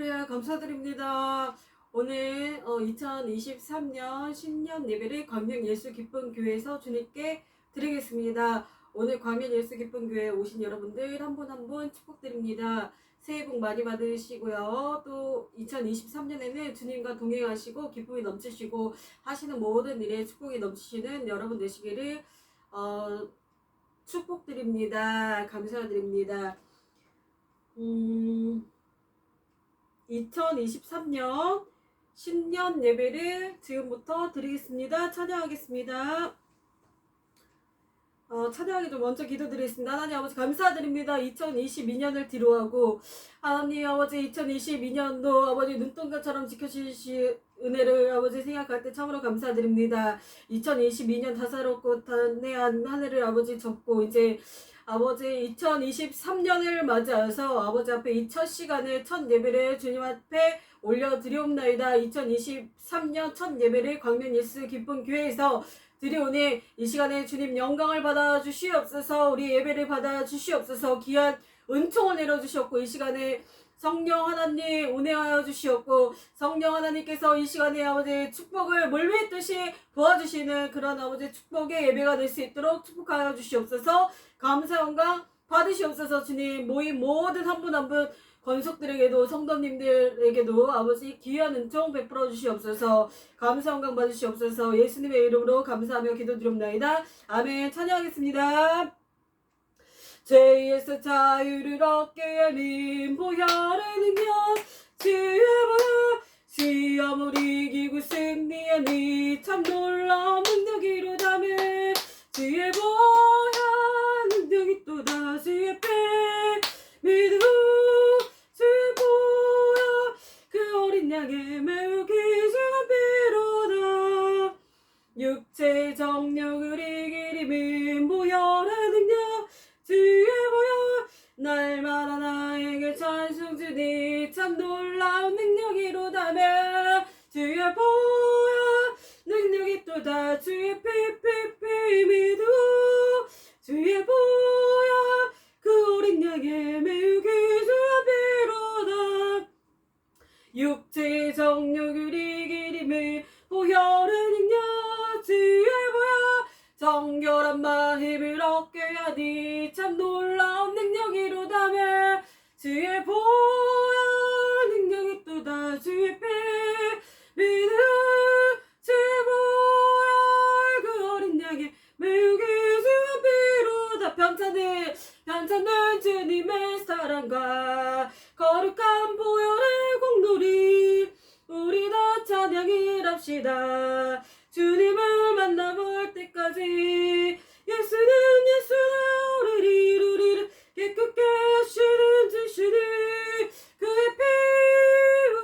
할렐루야 감사드립니다. 오늘 2023년 신년 예배를 광명 예수 기쁜 교회에서 주님께 드리겠습니다. 오늘 광명 예수 기쁜 교회에 오신 여러분들 한 분 한 분 축복드립니다. 새해 복 많이 받으시고요. 또 2023년에는 주님과 동행하시고 기쁨이 넘치시고 하시는 모든 일에 축복이 넘치시는 여러분 되시기를 축복드립니다. 감사드립니다. 2023년 신년 예배를 지금부터 드리겠습니다. 찬양하겠습니다. 찬양하기 좀 먼저 기도드리겠습니다. 하나님 아버지 감사드립니다. 2022년을 뒤로하고 하나님 아버지 2022년도 아버지 눈동자처럼 지켜주실 은혜를 아버지 생각할 때 참으로 감사드립니다. 2022년 다사롭고 단해한 한 해를 아버지 접고 이제 아버지 2023년을 맞이하여서 아버지 앞에 이 첫 시간을 첫 예배를 주님 앞에 올려드리옵나이다. 2023년 첫 예배를 광명 예수 기쁜 교회에서 드리오니 이 시간에 주님 영광을 받아 주시옵소서. 우리 예배를 받아 주시옵소서. 귀한 은총을 내려주셨고 이 시간에 성령 하나님 운행하여 주시옵고 성령 하나님께서 이 시간에 아버지 축복을 물밀듯이 도와주시는 그런 아버지 축복의 예배가 될 수 있도록 축복하여 주시옵소서. 감사 영광 받으시옵소서. 주님 모임 모든 한 분 한 분 권속들에게도 성도님들에게도 아버지 귀한 은총 베풀어 주시옵소서. 감사 영광 받으시옵소서. 예수님의 이름으로 감사하며 기도드립니다. 아멘. 찬양하겠습니다. 죄에서 자유를 얻게 하는 보혈의 능력 주의 보혈 시험을 이기고 승리하니 참 놀라운 능력이로다매 주의 보혈 능력이 또다 주의 배 믿음 주의 보혈 그 어린 양의 매우 귀중한 피로다 육체의 정욕을 이기림은 보혈의 능력 주의 보혈 날마다 나에게 찬송 주니 참 놀라운 능력이로다며 주의 보혈 능력이 또다 주의 피피피 믿음 주의 보혈 그 어린 양의 매우 귀중한 피로다 육체의 정욕을 이기림을 보혈의 능력 주의 보혈 정결한 마음을 얻게 하니 참 놀라운 능력이로다며 주의 보혈 능력이 또다 주의 피 믿음 주의 보혈 그 어린 양의 매우 귀중한 피로다 편찮는 주님의 사랑과 거룩한 보혈의 공로리 우리 다 찬양을 합시다. 주님을 만나볼 때까지 예수는 우리를 깨끗게 하시는 주시니 그의 피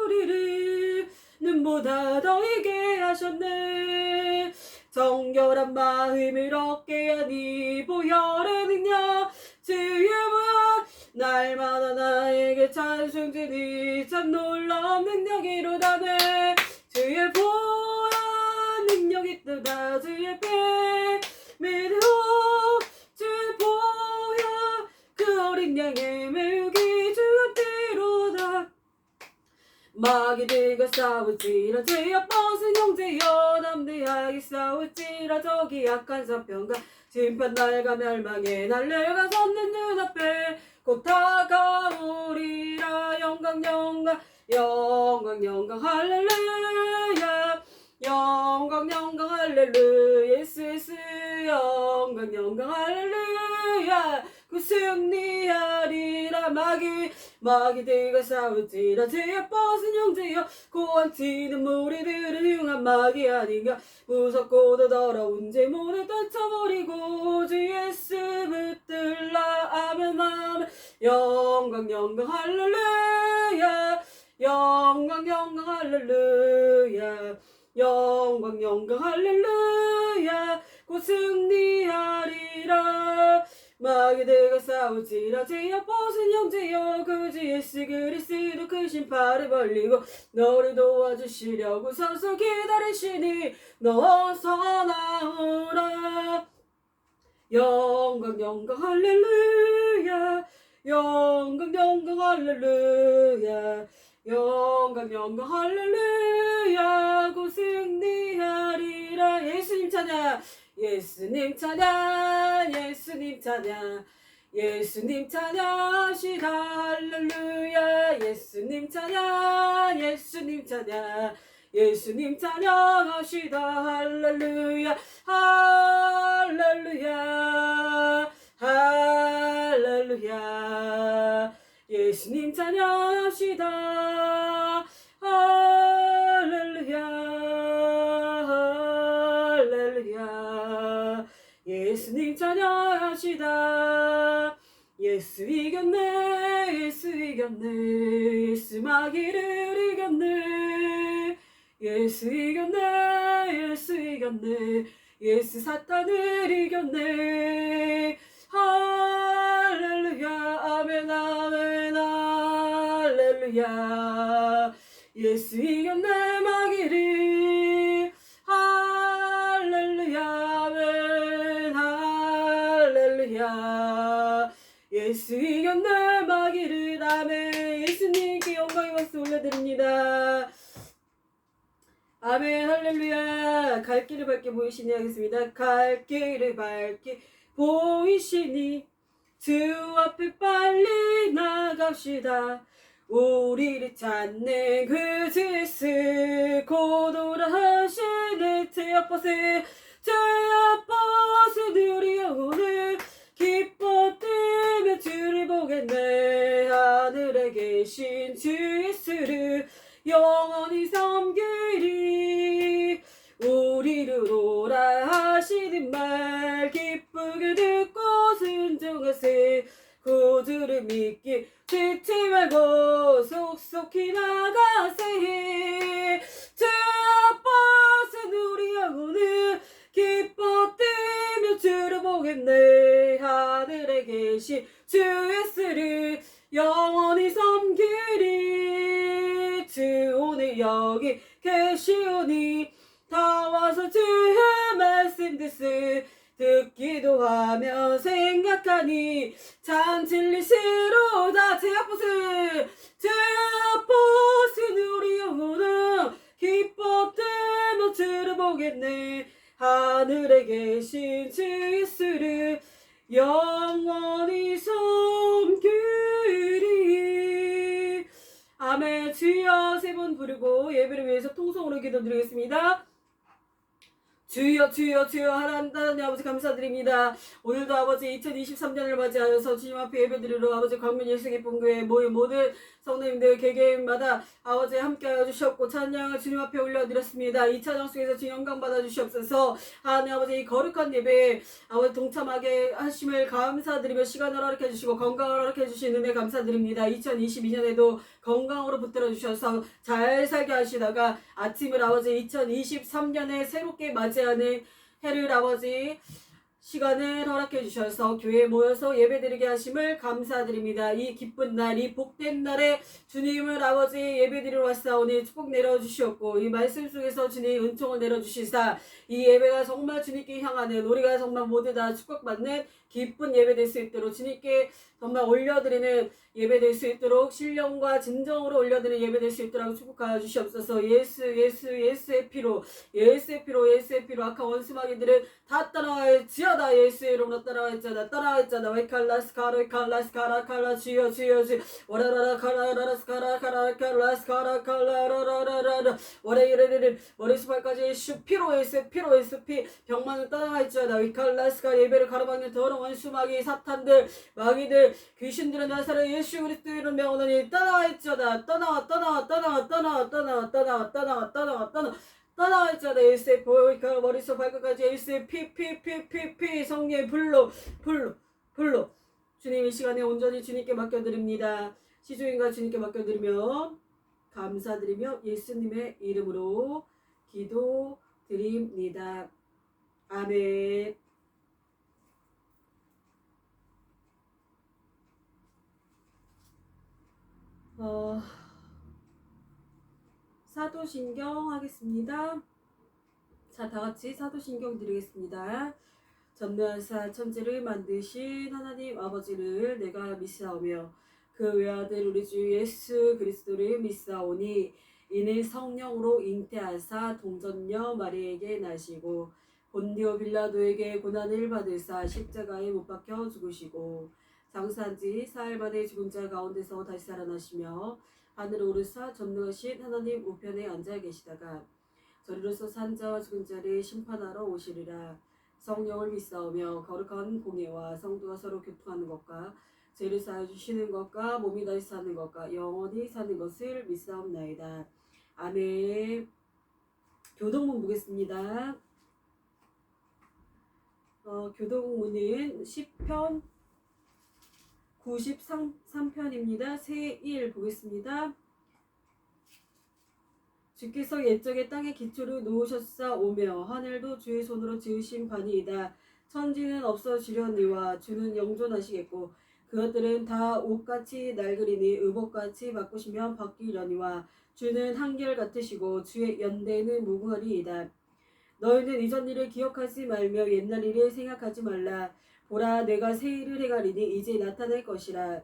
우리를 눈보다 더 이게 하셨네. 정결한 마음을 얻게 하니 보혈의 능력 주의 보혈 날마다 나에게 찬송 주니 참 놀라운 능력이로다네 주의 보혈 능력이 뜨다 주의 배 믿음 주의 보혈 그 어린 양의 매우 귀중한 피로다 마귀들과 싸우지라 죄악 벗은 형제여 담대하게 싸우지라 저기 약한 사편과 심판 날과 멸망의 날래가 섰는 눈앞에 곧 다가오리라 영광 영광 영광 영광 할렐루야 영광 영광 할렐루야 예수 예수 영광 영광 할렐루야 그 승리하리라 마귀들과 싸우지라 죄악 벗은 형제여 고한치는 무리들은 흉한 마귀 아닌가 무섭고도 더러운 죄문을 떨쳐버리고 주 예수 붙들라 아멘 아멘 영광 영광 할렐루야 영광 영광 할렐루야 영광 영광 할렐루야 곧 승리하리라 마귀들과 싸우지라 죄악 벗은 형제여 그 주 예수 그리스도 그 신발을 벌리고 너를 도와주시려고 서서 기다리시니 너서 나오라 영광 영광 할렐루야 영광 영광 할렐루야 영광 영광 할렐루야 곧 승리하리라. 예수님 찬양 예수님 찬양 예수님 찬양 예수님 찬양하시다 할렐루야. 예수님 찬양 예수님 찬양 예수님 찬양하시다 할렐루야. 할렐루야 할렐루야. 예수님 찬양하시다 할렐루야 할렐루야. 예수님 찬양하시다. 예수 이겼네 예수 이겼네 예수 마귀를 이겼네 예수 이겼네 예수 이겼네 예수 사탄을 이겼네. 할렐루야 아멘 아멘 할렐루야. 예수 이겼네 마귀를. 할렐루야 아멘 할렐루야. 예수 이겼네 마귀를. 아멘. 예수님께 영광의 박수 올려드립니다. 아멘 할렐루야. 갈 길을 밝게 보이시니 하겠습니다. 갈 길을 밝게 보이시니 주 앞에 빨리 나갑시다. 우리를 찾는 그 예수 곧 오라 하시네. 제 앞버스 제 앞버스 우리 영혼을 기뻐 뛰며 주를 보겠네. 하늘에 계신 주 예수를 영원히 섬기리. 우리를 오라 하시는 말 기쁘게 듣고 순종하세. 구주를 믿기 듣지 말고 속속히 나가세. 주 앞버스 우리 영혼은 기뻐 뛰며 주를 보겠네. 하늘에 계신 주 예수를 영원히 섬기리. 주 오늘 여기 계시오니 다 와서 주의 말씀 듣기도 하며 생각하니 참 진리시로다. 제 앞버스 제 앞버스 우리 영혼은 기뻐 뛰며 주를 보겠네. 하늘에 계신 주 예수를 영원히 섬기리. 아멘. 주여 세 번 부르고 예배를 위해서 통성으로 기도드리겠습니다. 주여 주여 주여 하나님 아버지 감사드립니다. 오늘도 아버지 2023년을 맞이하여서 주님 앞에 예배드리러 아버지 광명 예수 기쁨 교회 모인 모든 성도님들 개개인마다 아버지 함께하여 주셨고 찬양을 주님 앞에 올려드렸습니다. 이 찬양 속에서 주님 영광 받아주시옵소서. 하나님 아버지 이 거룩한 예배에 아버지 동참하게 하심을 감사드리며 시간을 허락해 주시고 건강을 허락해 주시는 은혜 감사드립니다. 2022년에도 건강으로 붙들어 주셔서 잘 살게 하시다가 아침을 아버지 2023년에 새롭게 맞이하는 해를 아버지 시간을 허락해 주셔서 교회에 모여서 예배드리게 하심을 감사드립니다. 이 기쁜 날, 이 복된 날에 주님을 아버지 예배드리러 왔사오니 축복 내려주시옵고 이 말씀 속에서 주님 은총을 내려주시사 이 예배가 정말 주님께 향하는 우리가 정말 모두 다 축복받는 기쁜 예배 될 수 있도록 주님께 정말 올려드리는 예배 될 수 있도록 신령과 진정으로 올려드리는 예배 될 수 있도록 축복하여 주시옵소서. 예수의 피로 예수의 피로 악한 원수마귀들은 다 따라와지어다. 예수의 이름으로 따라와있자다 웨칼라스 카라 주여 와라라라 카라라라스 카라 카라라라라 와레이레레레 머리수발까지 예수 피로 예수 피 병만은 따라와있자다. 웨칼라스 카 예배를 가로막는 더러운 원수마귀 사탄들 마귀들 귀신들은 나사렛 예수 그리스도 이름 명하노니 따라와있자다. 떠나왔잖아. 예수의 보이카 머릿속 발끝까지 예수의 피 성령의 불로 주님 이 시간에 온전히 주님께 맡겨드립니다. 시주인과 주님께 맡겨드리며 감사드리며 예수님의 이름으로 기도드립니다. 아멘. 사도신경 하겠습니다. 자, 다같이 사도신경 드리겠습니다. 전능하사 천지를 만드신 하나님 아버지를 내가 믿사오며 그 외아들 우리 주 예수 그리스도를 믿사오니 이는 성령으로 잉태하사 동정녀 마리에게 나시고 본디오 빌라도에게 고난을 받으사 십자가에 못 박혀 죽으시고 장사한 지 사흘 만에 죽은 자 가운데서 다시 살아나시며 하늘에 오르사 전능하신 하나님 우편에 앉아 계시다가 저리로서 산 자와 죽은 자를 심판하러 오시리라. 성령을 믿사오며 거룩한 공예와 성도가 서로 교통하는 것과 죄를 사하여 주시는 것과 몸이 다시 사는 것과 영원히 사는 것을 믿사옵나이다. 아멘. 교동문 보겠습니다. 교동문은 10편 93편입니다. 새1 보겠습니다. 주께서 옛적에 땅의 기초를 놓으셨사오며 하늘도 주의 손으로 지으신 바니이다. 천지는 없어지려니와 주는 영존하시겠고 그것들은 다 옷같이 낡으리니 의복같이 바꾸시면 바뀌려니와 주는 한결같으시고 주의 연대는 무궁하리이다. 너희는 이전 일을 기억하지 말며 옛날 일을 생각하지 말라. 보라 내가 새 일을 행하리니 이제 나타날 것이라.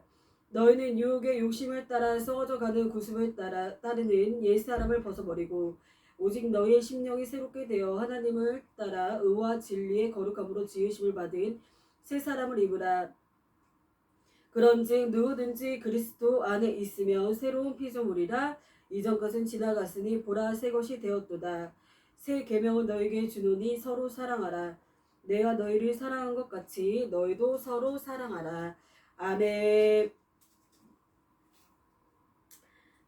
너희는 유혹의 욕심을 따라 썩어져가는 구습을 따르는 옛사람을 벗어버리고 오직 너희의 심령이 새롭게 되어 하나님을 따라 의와 진리의 거룩함으로 지으심을 받은 새 사람을 입으라. 그런즉 누구든지 그리스도 안에 있으면 새로운 피조물이라. 이전 것은 지나갔으니 보라 새 것이 되었도다. 새 계명을 너희에게 주노니 서로 사랑하라. 내가 너희를 사랑한 것 같이 너희도 서로 사랑하라. 아멘.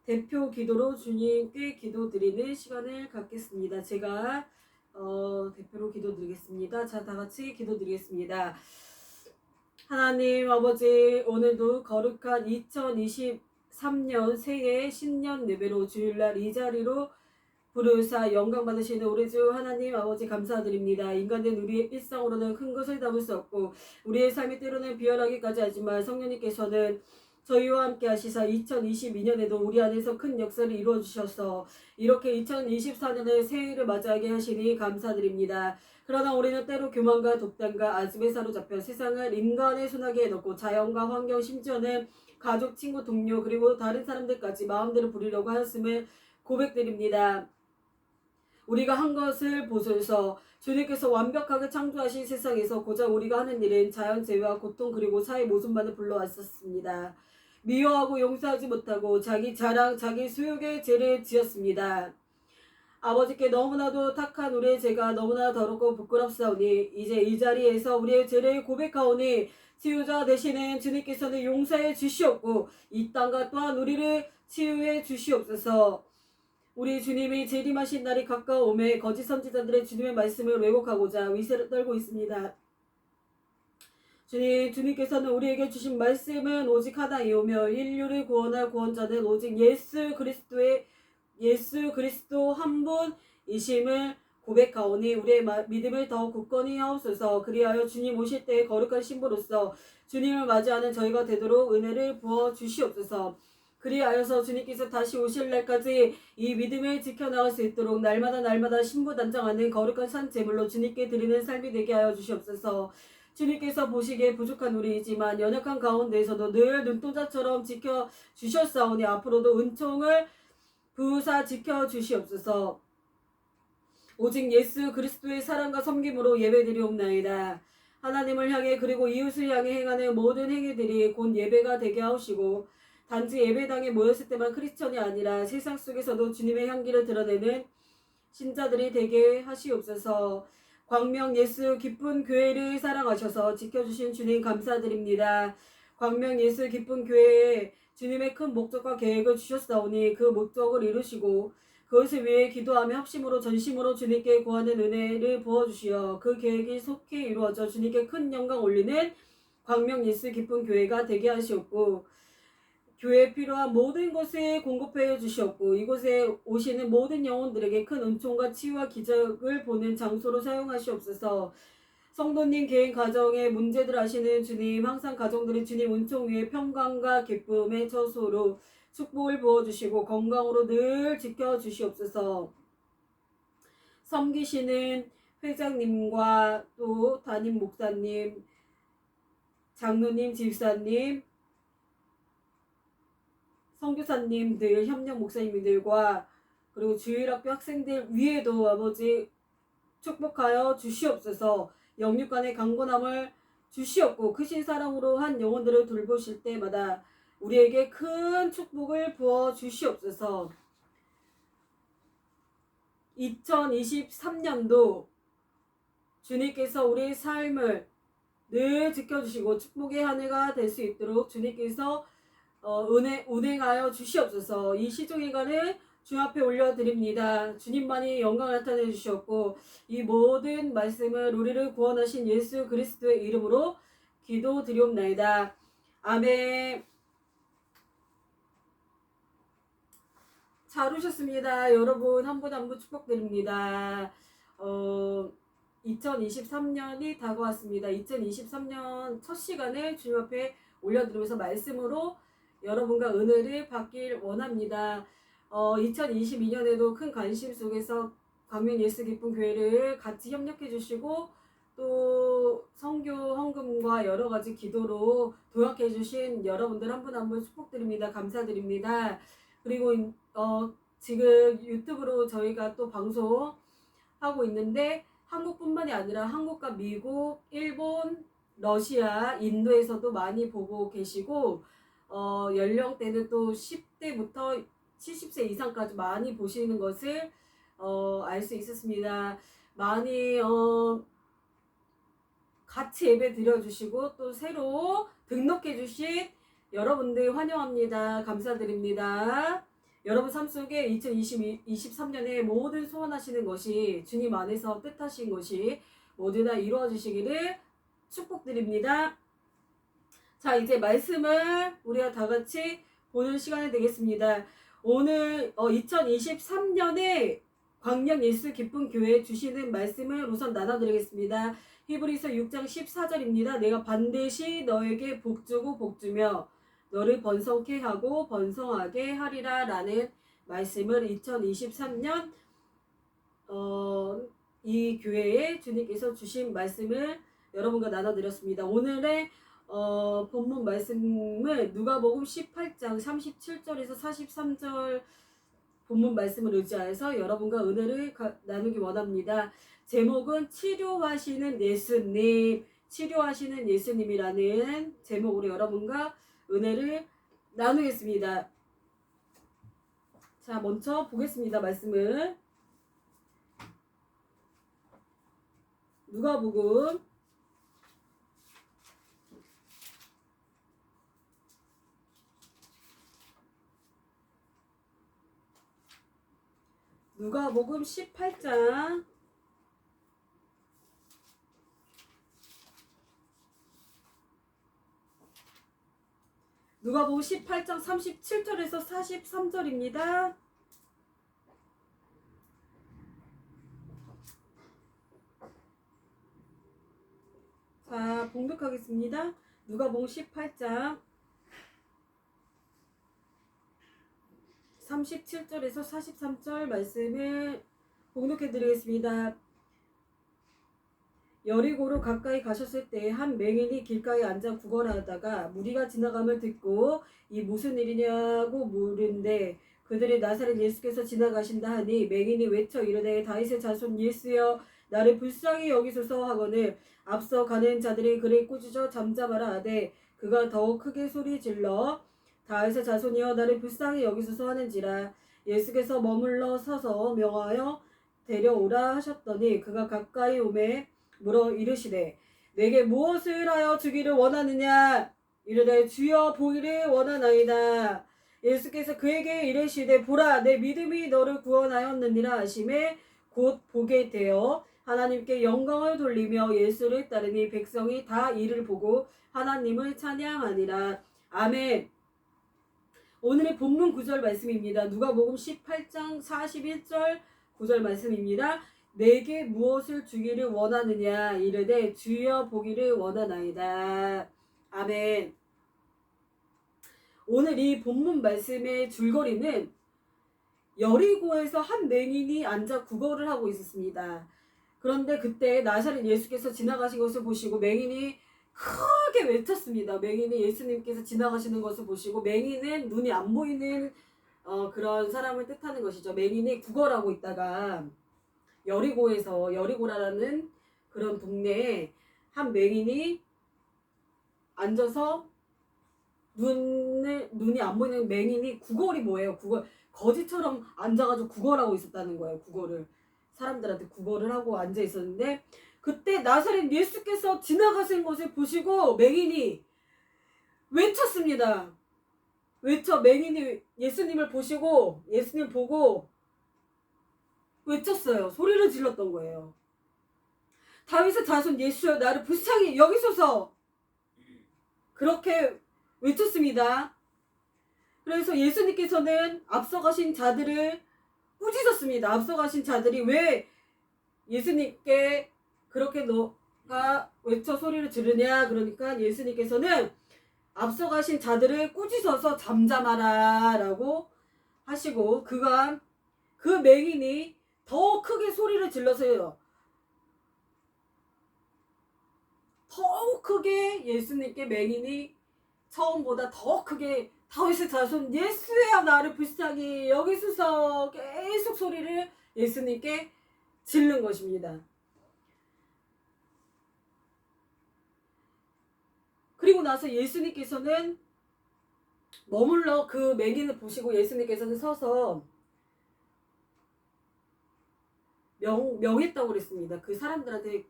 대표 기도로 주님께 기도드리는 시간을 갖겠습니다. 제가 대표로 기도드리겠습니다. 자, 다같이 기도드리겠습니다. 하나님 아버지, 오늘도 거룩한 2023년 새해 신년 예배로 주일날 이 자리로 부르사 영광 받으시는 우리 주 하나님 아버지 감사드립니다. 인간된 우리의 일상으로는 큰 것을 담을 수 없고 우리의 삶이 때로는 비열하기까지 하지만 성령님께서는 저희와 함께 하시사 2022년에도 우리 안에서 큰 역사를 이루어 주셔서 이렇게 2024년의 새해를 맞이하게 하시니 감사드립니다. 그러나 우리는 때로 교만과 독단과 아집에 사로잡혀 세상을 인간의 손아귀에 넣고 자연과 환경 심지어는 가족, 친구, 동료 그리고 다른 사람들까지 마음대로 부리려고 하였음을 고백드립니다. 우리가 한 것을 보소서. 주님께서 완벽하게 창조하신 세상에서 고작 우리가 하는 일은 자연재해와 고통 그리고 사회 모순만을 불러왔었습니다. 미워하고 용서하지 못하고 자기 자랑, 자기 수욕의 죄를 지었습니다. 아버지께 너무나도 탁한 우리의 죄가 너무나 더럽고 부끄럽사오니 이제 이 자리에서 우리의 죄를 고백하오니 치유자 되시는 주님께서는 용서해 주시옵고 이 땅과 또한 우리를 치유해 주시옵소서. 우리 주님이 재림하신 날이 가까워오매 거짓 선지자들의 주님의 말씀을 왜곡하고자 위세를 떨고 있습니다. 주님께서는 우리에게 주신 말씀은 오직 하나이오며 인류를 구원할 구원자는 오직 예수 그리스도 한 분이심을 고백하오니 우리의 믿음을 더 굳건히 하옵소서. 그리하여 주님 오실 때의 거룩한 신부로서 주님을 맞이하는 저희가 되도록 은혜를 부어 주시옵소서. 그리하여서 주님께서 다시 오실 날까지 이 믿음을 지켜나갈 수 있도록 날마다 신부단장하는 거룩한 산 제물로 주님께 드리는 삶이 되게 하여 주시옵소서. 주님께서 보시기에 부족한 우리이지만 연약한 가운데에서도 늘 눈동자처럼 지켜주셨사오니 앞으로도 은총을 부으사 지켜주시옵소서. 오직 예수 그리스도의 사랑과 섬김으로 예배드리옵나이다. 하나님을 향해 그리고 이웃을 향해 행하는 모든 행위들이 곧 예배가 되게 하시고 단지 예배당에 모였을 때만 크리스천이 아니라 세상 속에서도 주님의 향기를 드러내는 신자들이 되게 하시옵소서. 광명 예수 기쁜 교회를 사랑하셔서 지켜주신 주님 감사드립니다. 광명 예수 기쁜 교회에 주님의 큰 목적과 계획을 주셨사오니 그 목적을 이루시고 그것을 위해 기도하며 합심으로 전심으로 주님께 구하는 은혜를 부어주시어 그 계획이 속히 이루어져 주님께 큰 영광 올리는 광명 예수 기쁜 교회가 되게 하시옵고 교회에 필요한 모든 것을 공급해 주시옵고 이곳에 오시는 모든 영혼들에게 큰 은총과 치유와 기적을 보는 장소로 사용하시옵소서. 성도님 개인 가정의 문제들 아시는 주님, 항상 가정들이 주님 은총 위에 평강과 기쁨의 처소로 축복을 부어주시고 건강으로 늘 지켜주시옵소서. 섬기시는 회장님과 또 담임 목사님, 장로님, 집사님, 선교사님들, 협력 목사님들과 그리고 주일학교 학생들 위에도 아버지 축복하여 주시옵소서. 영육간의 강건함을 주시옵고 크신 사랑으로 한 영혼들을 돌보실 때마다 우리에게 큰 축복을 부어 주시옵소서. 2023년도 주님께서 우리의 삶을 늘 지켜주시고 축복의 한 해가 될 수 있도록 주님께서 운행하여 주시옵소서. 이 시종일관을 주 앞에 올려드립니다. 주님만이 영광을 나타내 주시옵고 이 모든 말씀을 우리를 구원하신 예수 그리스도의 이름으로 기도드리옵나이다. 아멘. 잘 오셨습니다. 여러분 한 분 한 분 축복드립니다. 2023년이 다가왔습니다. 2023년 첫 시간을 주님 앞에 올려드리면서 말씀으로 여러분과 은혜를 받길 원합니다. 2022년에도 큰 관심 속에서 광명 예수 기쁜 교회를 같이 협력해 주시고 또 선교 헌금과 여러 가지 기도로 도약해 주신 여러분들 한 분 한 분 축복드립니다. 감사드립니다. 그리고 지금 유튜브로 저희가 또 방송하고 있는데 한국뿐만이 아니라 한국과 미국, 일본, 러시아, 인도에서도 많이 보고 계시고 연령대는 또 10대부터 70세 이상까지 많이 보시는 것을 알 수 있었습니다. 많이 같이 예배 드려주시고 또 새로 등록해 주신 여러분들 환영합니다. 감사드립니다. 여러분 삶 속에 2023년에 모든 소원하시는 것이 주님 안에서 뜻하신 것이 모두 다 이루어지시기를 축복드립니다. 자, 이제 말씀을 우리가 다 같이 보는 시간이 되겠습니다. 오늘 2023년에 광명 예수 기쁜 교회 주시는 말씀을 우선 나눠드리겠습니다. 히브리서 6장 14절입니다. 내가 반드시 너에게 복주고 복주며 너를 번성케 하고 번성하게 하리라 라는 말씀을 2023년 이 교회에 주님께서 주신 말씀을 여러분과 나눠드렸습니다. 오늘의 본문 말씀을 누가복음 18장 37절에서 43절 본문 말씀을 의지하여서 여러분과 은혜를 나누기 원합니다. 제목은 치료하시는 예수님, 치료하시는 예수님이라는 제목으로 여러분과 은혜를 나누겠습니다. 자, 먼저 보겠습니다. 말씀을 누가복음 18장 누가복음 18장 37절에서 43절입니다. 자, 봉독하겠습니다. 누가복음 18장 37절에서 43절 말씀을 봉독해 드리겠습니다. 여리고로 가까이 가셨을 때 한 맹인이 길가에 앉아 구걸하다가 무리가 지나감을 듣고 이 무슨 일이냐고 물은데 그들이 나사렛 예수께서 지나가신다 하니 맹인이 외쳐 이르되 다윗의 자손 예수여 나를 불쌍히 여기소서 하거늘 앞서 가는 자들이 그를 꾸짖어 잠잠하라 하되 그가 더욱 크게 소리 질러 다윗의 자손이여 나를 불쌍히 여기소서 하는지라 예수께서 머물러 서서 명하여 데려오라 하셨더니 그가 가까이 오매 물어 이르시되 내게 무엇을 하여 주기를 원하느냐 이르되 주여 보기를 원하나이다. 예수께서 그에게 이르시되 보라 내 믿음이 너를 구원하였느니라 하시매 곧 보게 되어 하나님께 영광을 돌리며 예수를 따르니 백성이 다 이를 보고 하나님을 찬양하니라. 아멘. 오늘의 본문 9절 말씀입니다. 누가복음 18장 41절 9절 말씀입니다. 내게 무엇을 주기를 원하느냐 이르되 주여 보기를 원하나이다. 아멘. 오늘 이 본문 말씀의 줄거리는 여리고에서 한 맹인이 앉아 구걸을 하고 있었습니다. 그런데 그때 나사렛 예수께서 지나가신 것을 보시고 맹인이 크게 외쳤습니다. 맹인이 예수님께서 지나가시는 것을 보시고, 맹인은 눈이 안 보이는 그런 사람을 뜻하는 것이죠. 맹인이 구걸하고 있다가 여리고에서, 여리고라는 그런 동네에 한 맹인이 앉아서 눈이 안 보이는 맹인이, 구걸이 뭐예요? 구걸, 거지처럼 앉아가지고 구걸하고 있었다는 거예요. 구걸을, 사람들한테 구걸을 하고 앉아 있었는데, 그때 나사렛 예수께서 지나가신 것을 보시고 맹인이 외쳤습니다. 맹인이 예수님을 보시고, 예수님 보고 외쳤어요. 소리를 질렀던 거예요. 다윗의 자손 예수여, 나를 불쌍히 여기소서. 그렇게 외쳤습니다. 그래서 예수님께서는 앞서가신 자들을 꾸짖었습니다. 앞서가신 자들이 왜 예수님께 그렇게 너가 외쳐 소리를 지르냐. 그러니까 예수님께서는 앞서가신 자들을 꾸짖어서 잠잠하라 라고 하시고, 그 맹인이 더 크게 소리를 질러서요, 더욱 크게 예수님께 맹인이 처음보다 더 크게 다윗의 자손 예수야, 나를 불쌍히 여기소서 계속 소리를 예수님께 지른 것입니다. 그리고 나서 예수님께서는 머물러 그 맹인을 보시고 예수님께서는 서서 명했다고 그랬습니다. 그 사람들한테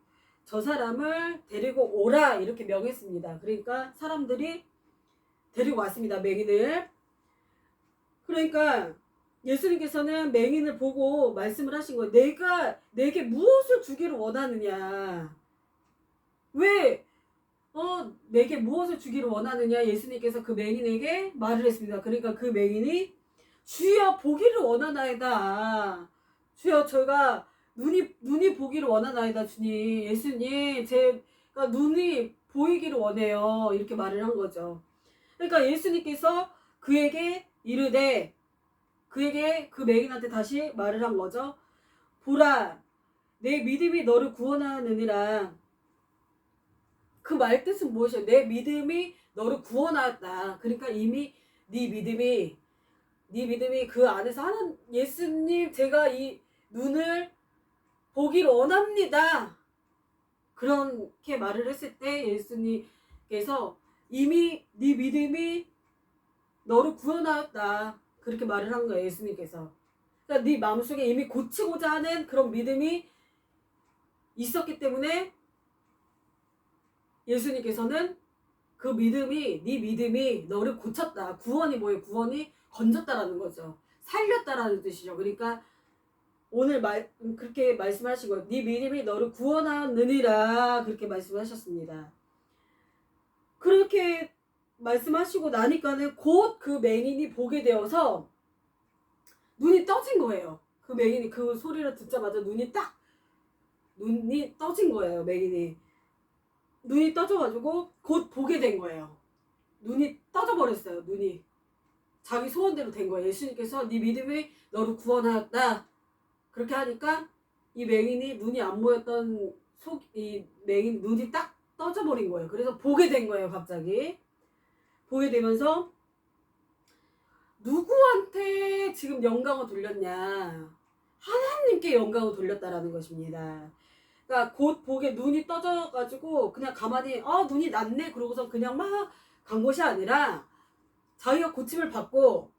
저 사람을 데리고 오라 이렇게 명했습니다. 그러니까 사람들이 데리고 왔습니다. 맹인을. 그러니까 예수님께서는 맹인을 보고 말씀을 하신 거예요. 내게 무엇을 주기를 원하느냐. 왜 내게 무엇을 주기를 원하느냐. 예수님께서 그 맹인에게 말을 했습니다. 그러니까 그 맹인이 주여 보기를 원하나이다. 주여 저가 눈이 보기를 원하나이다. 주님, 예수님 제가 눈이 보이기를 원해요. 이렇게 말을 한 거죠. 그러니까 예수님께서 그에게 이르되, 그에게 그 맹인한테 다시 말을 한 거죠. 보라, 내 믿음이 너를 구원하느니라. 그 말 뜻은 무엇이에요? 내 믿음이 너를 구원하였다. 그러니까 이미 네 믿음이 그 안에서 하는, 예수님 제가 이 눈을 보기를 원합니다. 그렇게 말을 했을 때 예수님께서 이미 네 믿음이 너를 구원하였다. 그렇게 말을 한 거예요. 예수님께서. 그러니까 네 마음속에 이미 고치고자 하는 그런 믿음이 있었기 때문에 예수님께서는 그 믿음이, 네 믿음이 너를 고쳤다. 구원이 뭐예요? 구원이 건졌다라는 거죠. 살렸다라는 뜻이죠. 그러니까 오늘 그렇게 말씀하신 거예요. 네 믿음이 너를 구원하느니라. 그렇게 말씀하셨습니다. 그렇게 말씀하시고 나니까는 곧 그 맹인이 보게 되어서 눈이 떠진 거예요. 그 맹인이 그 소리를 듣자마자 눈이 떠진 거예요. 맹인이 눈이 떠져가지고 곧 보게 된 거예요. 눈이 떠져버렸어요. 눈이 자기 소원대로 된 거예요. 예수님께서 네 믿음이 너를 구원하였다. 그렇게 하니까 이 맹인이 눈이 안 보였던 이 맹인 눈이 딱 떠져버린 거예요. 그래서 보게 된 거예요. 갑자기 보게 되면서 누구한테 지금 영광을 돌렸냐? 하나님께 영광을 돌렸다라는 것입니다. 그러니까 곧 보게 눈이 떠져가지고 그냥 가만히 눈이 났네 그러고서 그냥 막 간 것이 아니라 자기가 고침을 받고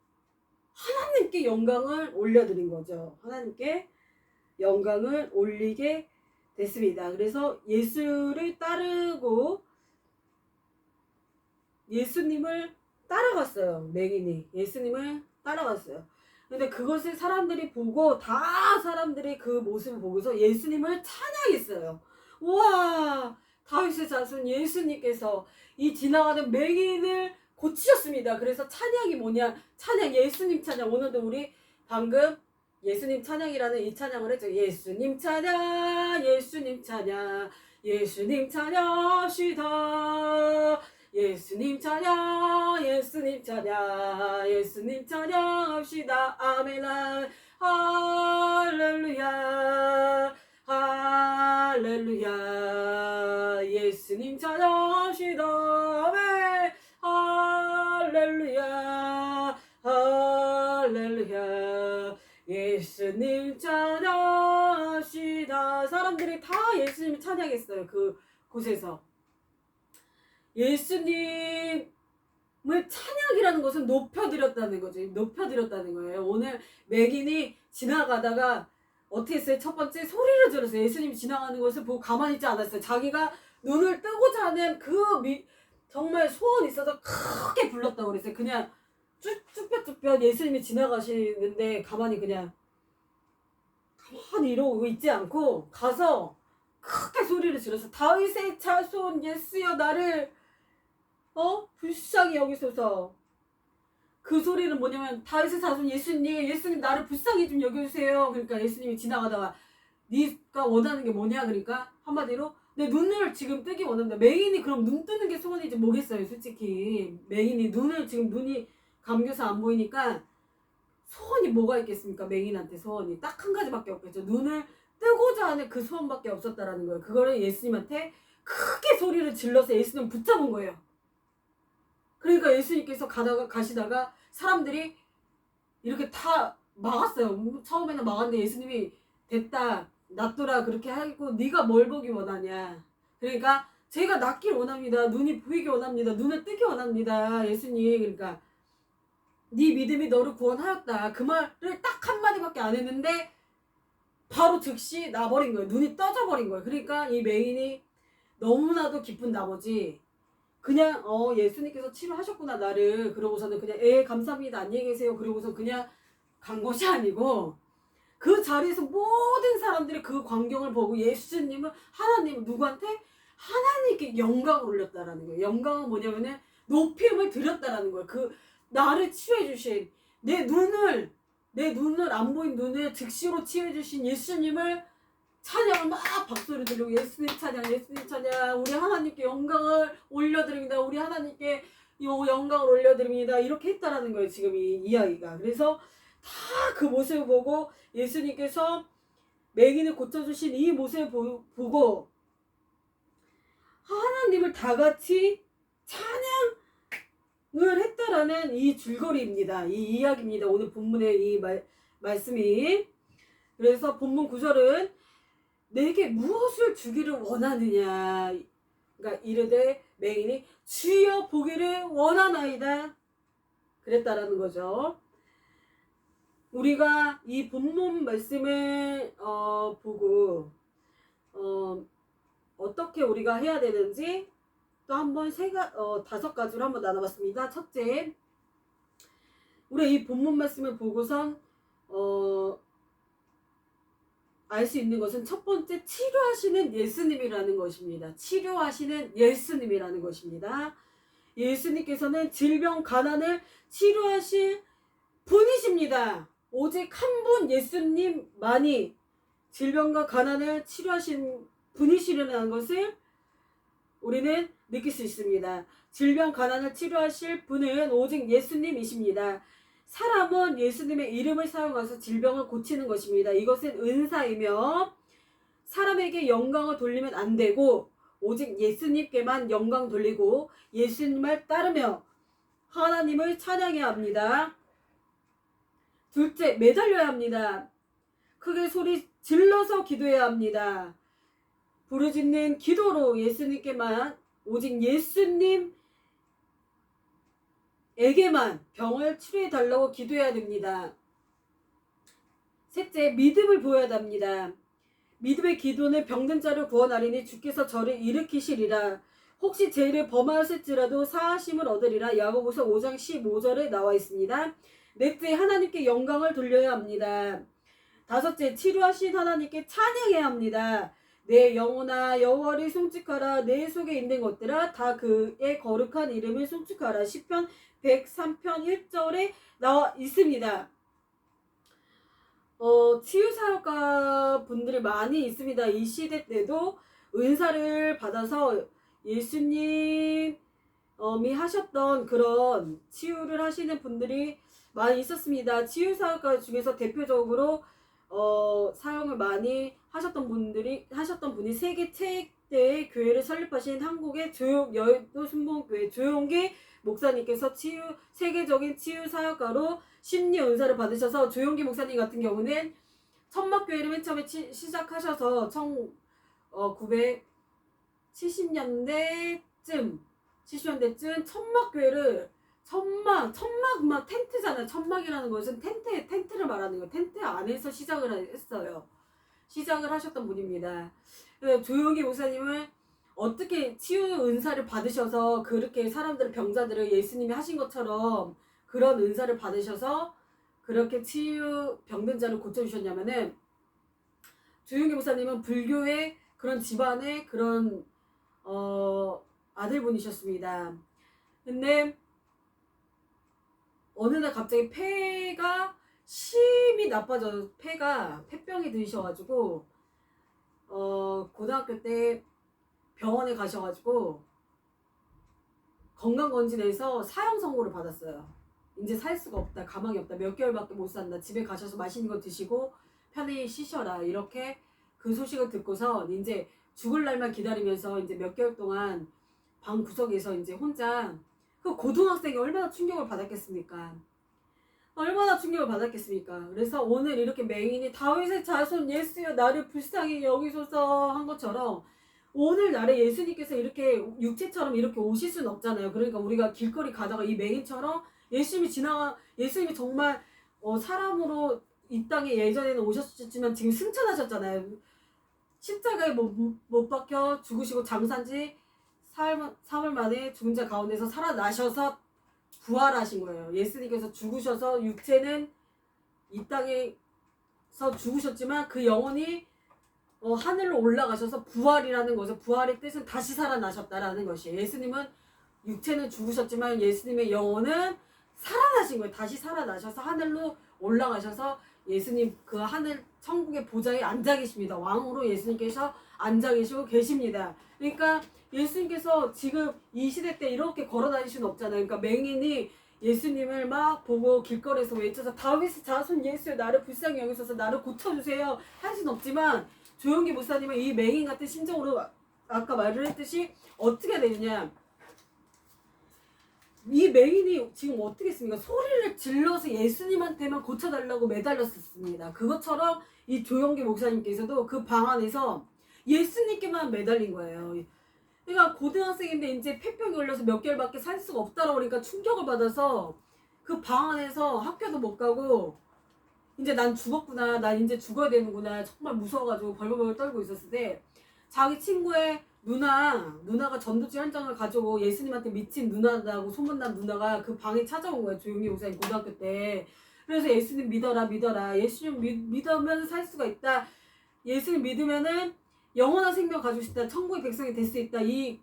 하나님께 영광을 올려드린 거죠. 하나님께 영광을 올리게 됐습니다. 그래서 예수를 따르고 예수님을 따라갔어요. 맹인이 예수님을 따라갔어요. 근데 그것을 사람들이 보고 사람들이 그 모습을 보고서 예수님을 찬양했어요. 우와, 다윗의 자손 예수님께서 이 지나가는 맹인을 고치셨습니다. 그래서 찬양이 뭐냐? 찬양, 예수님 찬양. 오늘도 우리 방금 예수님 찬양이라는 이 찬양을 했죠. 예수님 찬양, 예수님 찬양, 예수님 찬양하시다. 예수님 찬양, 예수님 찬양, 예수님 찬양합시다. 아멘. 할렐루야, 할렐루야. 예수님 찬양합시다. 예수님 찬양합시다. 사람들이 다 예수님을 찬양했어요. 그 곳에서. 예수님을 찬양이라는 것은 높여드렸다는 거지. 높여드렸다는 거예요. 오늘 맹인이 지나가다가 어떻게 했어요? 첫 번째 소리를 질렀어요. 예수님이 지나가는 것을 보고 가만히 있지 않았어요. 자기가 눈을 뜨고자 하는 정말 소원이 있어서 크게 불렀다고 그랬어요. 그냥 쭈뼛쭈뼛 예수님이 지나가시는데 가만히 이러고 있지 않고 가서 크게 소리를 질러서 다윗의 자손 예수여 나를 불쌍히 여기소서. 그 소리는 뭐냐면 다윗의 자손 예수님 나를 불쌍히 좀 여겨주세요. 그러니까 예수님이 지나가다가 네가 원하는 게 뭐냐, 그러니까 한마디로 내 눈을 지금 뜨기 원합니다. 맹인이 그럼 눈 뜨는 게 소원이지 뭐겠어요. 솔직히 맹인이 눈이 감겨서 안 보이니까 소원이 뭐가 있겠습니까? 맹인한테 소원이 딱 한 가지밖에 없겠죠. 눈을 뜨고자 하는 그 소원밖에 없었다라는 거예요. 그거를 예수님한테 크게 소리를 질러서 예수님 붙잡은 거예요. 그러니까 예수님께서 가시다가 사람들이 이렇게 다 막았어요. 처음에는 막았는데 예수님이 됐다, 낫더라 그렇게 하고 네가 뭘 보기 원하냐. 그러니까 제가 낫길 원합니다. 눈이 보이기 원합니다. 눈을 뜨기 원합니다. 예수님. 그러니까 네 믿음이 너를 구원하였다. 그 말을 딱 한마디밖에 안 했는데 바로 즉시 나버린 거예요. 눈이 떠져버린 거예요. 그러니까 이 맹인이 너무나도 기쁜 나머지 그냥 예수님께서 치료하셨구나 나를, 그러고서는 그냥 감사합니다 안녕히 계세요 그러고서 그냥 간 것이 아니고 그 자리에서 모든 사람들이 그 광경을 보고 예수님은 하나님 누구한테? 하나님께 영광을 올렸다라는 거예요. 영광은 뭐냐면은 높임을 드렸다라는 거예요. 그 나를 치유해 주신 내 눈을 안 보인 눈을 즉시로 치유해 주신 예수님을 찬양을 막 박수를 들리고 예수님 찬양 우리 하나님께 영광을 올려드립니다. 우리 하나님께 영광을 올려드립니다. 이렇게 했다라는 거예요. 지금 이 이야기가. 그래서 다 그 모습을 보고 예수님께서 맹인을 고쳐주신 이 모습을 보고 하나님을 다 같이 찬양을 했다라는 이 줄거리입니다. 이 이야기입니다. 오늘 본문의 이 말씀이. 그래서 본문 9절은 내게 무엇을 주기를 원하느냐. 그러니까 이르되 맹인이 주여 보기를 원하나이다. 그랬다라는 거죠. 우리가 이 본문 말씀을 보고 어떻게 우리가 해야 되는지 또 한번 5가지로 한번 나눠봤습니다. 첫째, 우리 이 본문 말씀을 보고선 알 수 있는 것은 첫 번째 치료하시는 예수님이라는 것입니다. 치료하시는 예수님이라는 것입니다. 예수님께서는 질병 가난을 치료하실 분이십니다. 오직 한 분 예수님만이 질병과 가난을 치료하신 분이시라는 것을 우리는 느낄 수 있습니다. 질병 가난을 치료하실 분은 오직 예수님이십니다. 사람은 예수님의 이름을 사용해서 질병을 고치는 것입니다. 이것은 은사이며 사람에게 영광을 돌리면 안 되고 오직 예수님께만 영광 돌리고 예수님을 따르며 하나님을 찬양해야 합니다. 둘째, 매달려야 합니다. 크게 소리 질러서 기도해야 합니다. 부르짖는 기도로 예수님께만 오직 예수님에게만 병을 치료해 달라고 기도해야 됩니다. 셋째, 믿음을 보여야 합니다. 믿음의 기도는 병든 자를 구원하리니 주께서 저를 일으키시리라. 혹시 죄를 범하실지라도 사하심을 얻으리라. 야고보서 5장 15절에 나와 있습니다. 넷째, 하나님께 영광을 돌려야 합니다. 다섯째, 치료하신 하나님께 찬양해야 합니다. 내 영혼아 여호와를 송축하라. 내 속에 있는 것들아 다 그의 거룩한 이름을 송축하라. 시편 103편 1절에 나와 있습니다. 치유사역가 분들이 많이 있습니다. 이 시대 때도 은사를 받아서 예수님이 하셨던 그런 치유를 하시는 분들이 많이 있었습니다. 치유사역가 중에서 대표적으로 사용을 많이 하셨던 분이 세계 때에 교회를 설립하신 한국의 여의도 순복음교회 조용기 목사님께서 세계적인 치유 사역가로 심리 은사를 받으셔서, 조용기 목사님 같은 경우는 천막교회를 맨 처음에 시작하셔서 1970년대쯤 천막교회를, 천막 텐트잖아요. 천막이라는 것은 텐트를 말하는 거예요. 텐트 안에서 시작을 했어요. 시작을 하셨던 분입니다. 조용기 목사님을 어떻게 치유 은사를 받으셔서 그렇게 사람들, 병자들을 예수님이 하신 것처럼 그런 은사를 받으셔서 그렇게 치유 병든 자를 고쳐주셨냐면은, 조용기 목사님은 불교의 그런 집안의 그런 아들분이셨습니다. 근데 어느 날 갑자기 폐가 심히 나빠져, 폐병이 드셔가지고 고등학교 때 병원에 가셔가지고 건강검진에서 사형 선고를 받았어요. 이제 살 수가 없다, 가망이 없다, 몇 개월밖에 못 산다, 집에 가셔서 맛있는 거 드시고 편히 쉬셔라, 이렇게 그 소식을 듣고서 이제 죽을 날만 기다리면서 이제 몇 개월 동안 방 구석에서 이제 혼자, 그 고등학생이 얼마나 충격을 받았겠습니까? 그래서 오늘 이렇게 맹인이 다윗의 자손 예수여 나를 불쌍히 여기소서 한 것처럼, 오늘날에 예수님께서 이렇게 육체처럼 이렇게 오실 수는 없잖아요. 그러니까 우리가 길거리 가다가 이 맹인처럼 예수님이 정말 사람으로 이 땅에 예전에는 오셨지만 지금 승천하셨잖아요. 십자가에 못 박혀 죽으시고 장사한지 사흘 만에 죽은 자 가운데서 살아나셔서 부활하신 거예요. 예수님께서 죽으셔서 육체는 이 땅에서 죽으셨지만 그 영혼이 하늘로 올라가셔서 부활이라는 거죠. 부활의 뜻은 다시 살아나셨다라는 것이에요. 예수님은 육체는 죽으셨지만 예수님의 영혼은 살아나신 거예요. 다시 살아나셔서 하늘로 올라가셔서 예수님 그 하늘 천국의 보좌에 앉아 계십니다. 왕으로 예수님께서 앉아 계시고 계십니다. 그러니까 예수님께서 지금 이 시대 때 이렇게 걸어 다닐 수는 없잖아요. 그러니까 맹인이 예수님을 막 보고 길거리에서 외쳐서 다윗의 자손 예수여 나를 불쌍히 여기소서 나를 고쳐주세요 할 수는 없지만, 조용기 목사님은 이 맹인 같은 심정으로 아까 말을 했듯이 어떻게 되느냐, 이 맹인이 지금 어떻게 했습니까? 소리를 질러서 예수님한테만 고쳐달라고 매달렸었습니다. 그것처럼 이 조용기 목사님께서도 그 방 안에서 예수님께만 매달린 거예요. 그러니까 고등학생인데 이제 폐병이 걸려서 몇 개월밖에 살 수가 없다라고 그러니까 충격을 받아서 그 방 안에서 학교도 못 가고, 이제 난 죽었구나, 난 이제 죽어야 되는구나, 정말 무서워가지고 벌벌벌 떨고 있었을 때 자기 친구의 누나가 전도지 한 장을 가지고 예수님한테 미친 누나다고 소문난 누나가 그 방에 찾아온 거예요. 조용히 목사님 고등학교 때. 그래서 예수님 믿어라, 예수님 믿으면 살 수가 있다, 예수님 믿으면은 영원한 생명 가지고 싶다, 천국의 백성이 될 수 있다, 이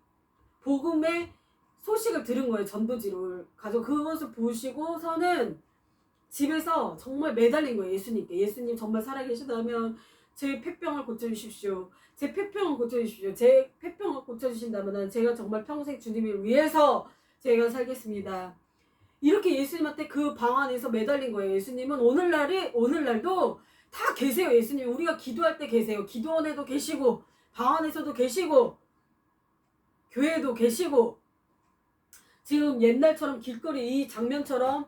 복음의 소식을 들은 거예요. 전도지를 가지고 그것을 보시고서는 집에서 정말 매달린 거예요. 예수님께. 예수님 정말 살아계시다면 제 폐병을 고쳐주십시오. 제 폐병을 고쳐주신다면 제가 정말 평생 주님을 위해서 제가 살겠습니다. 이렇게 예수님한테 그 방 안에서 매달린 거예요. 예수님은 오늘날도 다 계세요. 예수님 우리가 기도할 때 계세요. 기도원에도 계시고 방 안에서도 계시고 교회에도 계시고, 지금 옛날처럼 길거리 이 장면처럼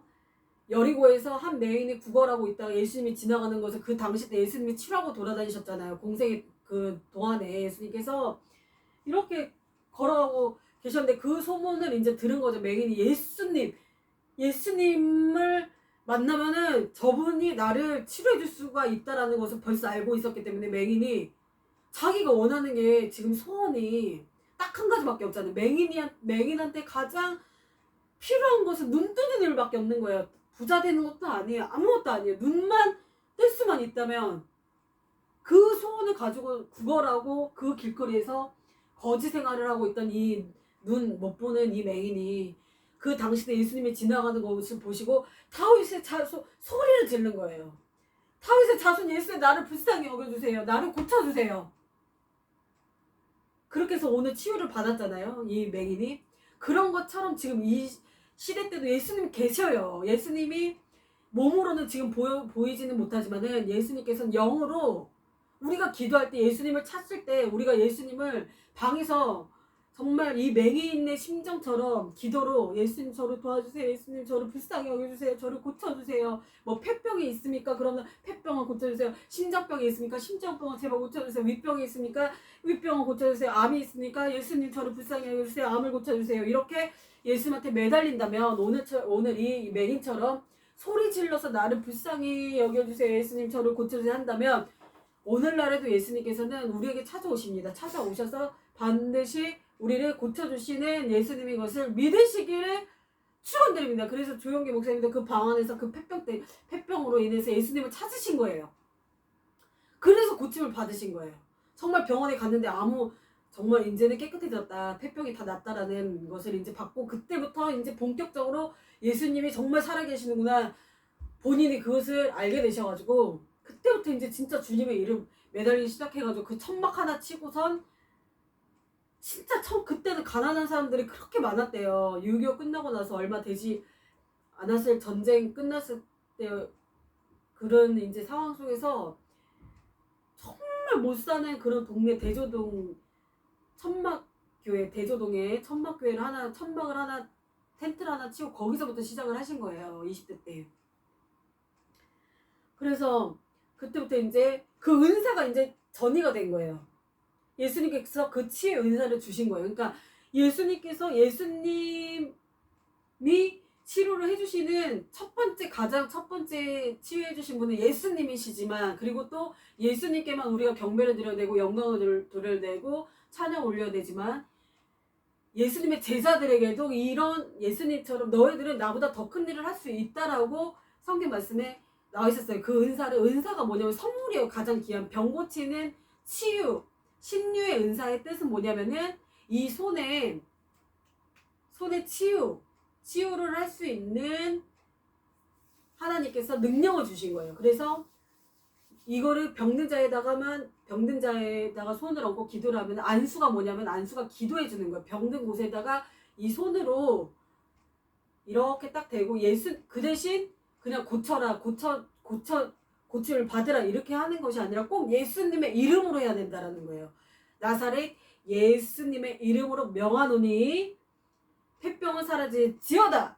여리고에서 한 맹인이 구걸하고 있다가 예수님이 지나가는 것을 그 당시 때 예수님이 치라고 돌아다니셨잖아요. 공생의 그 동안에 예수님께서 이렇게 걸어가고 계셨는데 그 소문을 이제 들은 거죠. 맹인이 예수님을 만나면은 저분이 나를 치료해 줄 수가 있다라는 것을 벌써 알고 있었기 때문에 맹인이 자기가 원하는 게 지금 소원이 딱 한 가지밖에 없잖아요. 맹인한테 가장 필요한 것은 눈 뜨는 일밖에 없는 거예요. 부자 되는 것도 아니에요. 아무것도 아니에요. 눈만 뜰 수만 있다면 그 소원을 가지고 구걸하고 그 길거리에서 거지 생활을 하고 있던 이 눈 못 보는 이 맹인이 그 당시 때 예수님이 지나가는 것을 보시고 다윗의 소리를 지른 거예요. 다윗의 자손 예수여 나를 불쌍히 여겨주세요. 나를 고쳐주세요. 그렇게 해서 오늘 치유를 받았잖아요. 이 맹인이. 그런 것처럼 지금 이 시대 때도 예수님이 계셔요. 예수님이 몸으로는 지금 보이지는 못하지만은 예수님께서는 영으로 우리가 기도할 때 예수님을 찾을 때 우리가 예수님을 방에서 정말 이 맹인의 심정처럼 기도로 예수님 저를 도와주세요. 예수님 저를 불쌍히 여겨주세요. 저를 고쳐주세요. 뭐 폐병이 있습니까? 그러면 폐병을 고쳐주세요. 심장병이 있습니까? 심장병을 제발 고쳐주세요. 위병이 있습니까? 위병을 고쳐주세요. 암이 있습니까? 예수님 저를 불쌍히 여겨주세요. 암을 고쳐주세요. 이렇게 예수님한테 매달린다면 오늘 이 맹인처럼 소리 질러서 나를 불쌍히 여겨주세요. 예수님 저를 고쳐주세요 한다면 오늘날에도 예수님께서는 우리에게 찾아오십니다. 찾아오셔서 반드시 우리를 고쳐주시는 예수님인 것을 믿으시기를 축원드립니다. 그래서 조용기 목사님도 그 방 안에서 그 폐병으로 인해서 예수님을 찾으신 거예요. 그래서 고침을 받으신 거예요. 정말 병원에 갔는데 정말 이제는 깨끗해졌다. 폐병이 다 낫다라는 것을 이제 받고 그때부터 이제 본격적으로 예수님이 정말 살아계시는구나. 본인이 그것을 알게 되셔가지고 그때부터 이제 진짜 주님의 이름 매달리기 시작해가지고 그 천막 하나 치고선 진짜 그때는 가난한 사람들이 그렇게 많았대요. 6.25 끝나고 나서 얼마 되지 않았을 전쟁 끝났을 때 그런 이제 상황 속에서 정말 못 사는 그런 동네 대조동 천막교회 대조동에 천막교회를 하나 천막을 하나 텐트를 하나 치고 거기서부터 시작을 하신 거예요. 20대 때. 그래서 그때부터 이제 그 은사가 이제 전이가 된 거예요. 예수님께서 그 치유의 은사를 주신 거예요. 그러니까 예수님이 치료를 해주시는 가장 첫 번째 치유해 주신 분은 예수님이시지만 그리고 또 예수님께만 우리가 경배를 드려야 되고 영광을 드려야 되고 찬양 올려야 되지만 예수님의 제자들에게도 이런 예수님처럼 너희들은 나보다 더 큰 일을 할 수 있다라고 성경 말씀에 나와 있었어요. 그 은사가 뭐냐면 선물이에요. 가장 귀한 병 고치는 치유, 신유의 은사의 뜻은 뭐냐면은 이 손에 치유를 할 수 있는 하나님께서 능력을 주신 거예요. 그래서 이거를 병든 자에다가 손을 얹고 기도를 하면 안수가 뭐냐면 안수가 기도해 주는 거예요. 병든 곳에다가 이 손으로 이렇게 딱 대고 그 대신 그냥 고침을 받으라 이렇게 하는 것이 아니라 꼭 예수님의 이름으로 해야 된다라는 거예요. 나사렛 예수님의 이름으로 명하노니 폐병은 사라질지어다.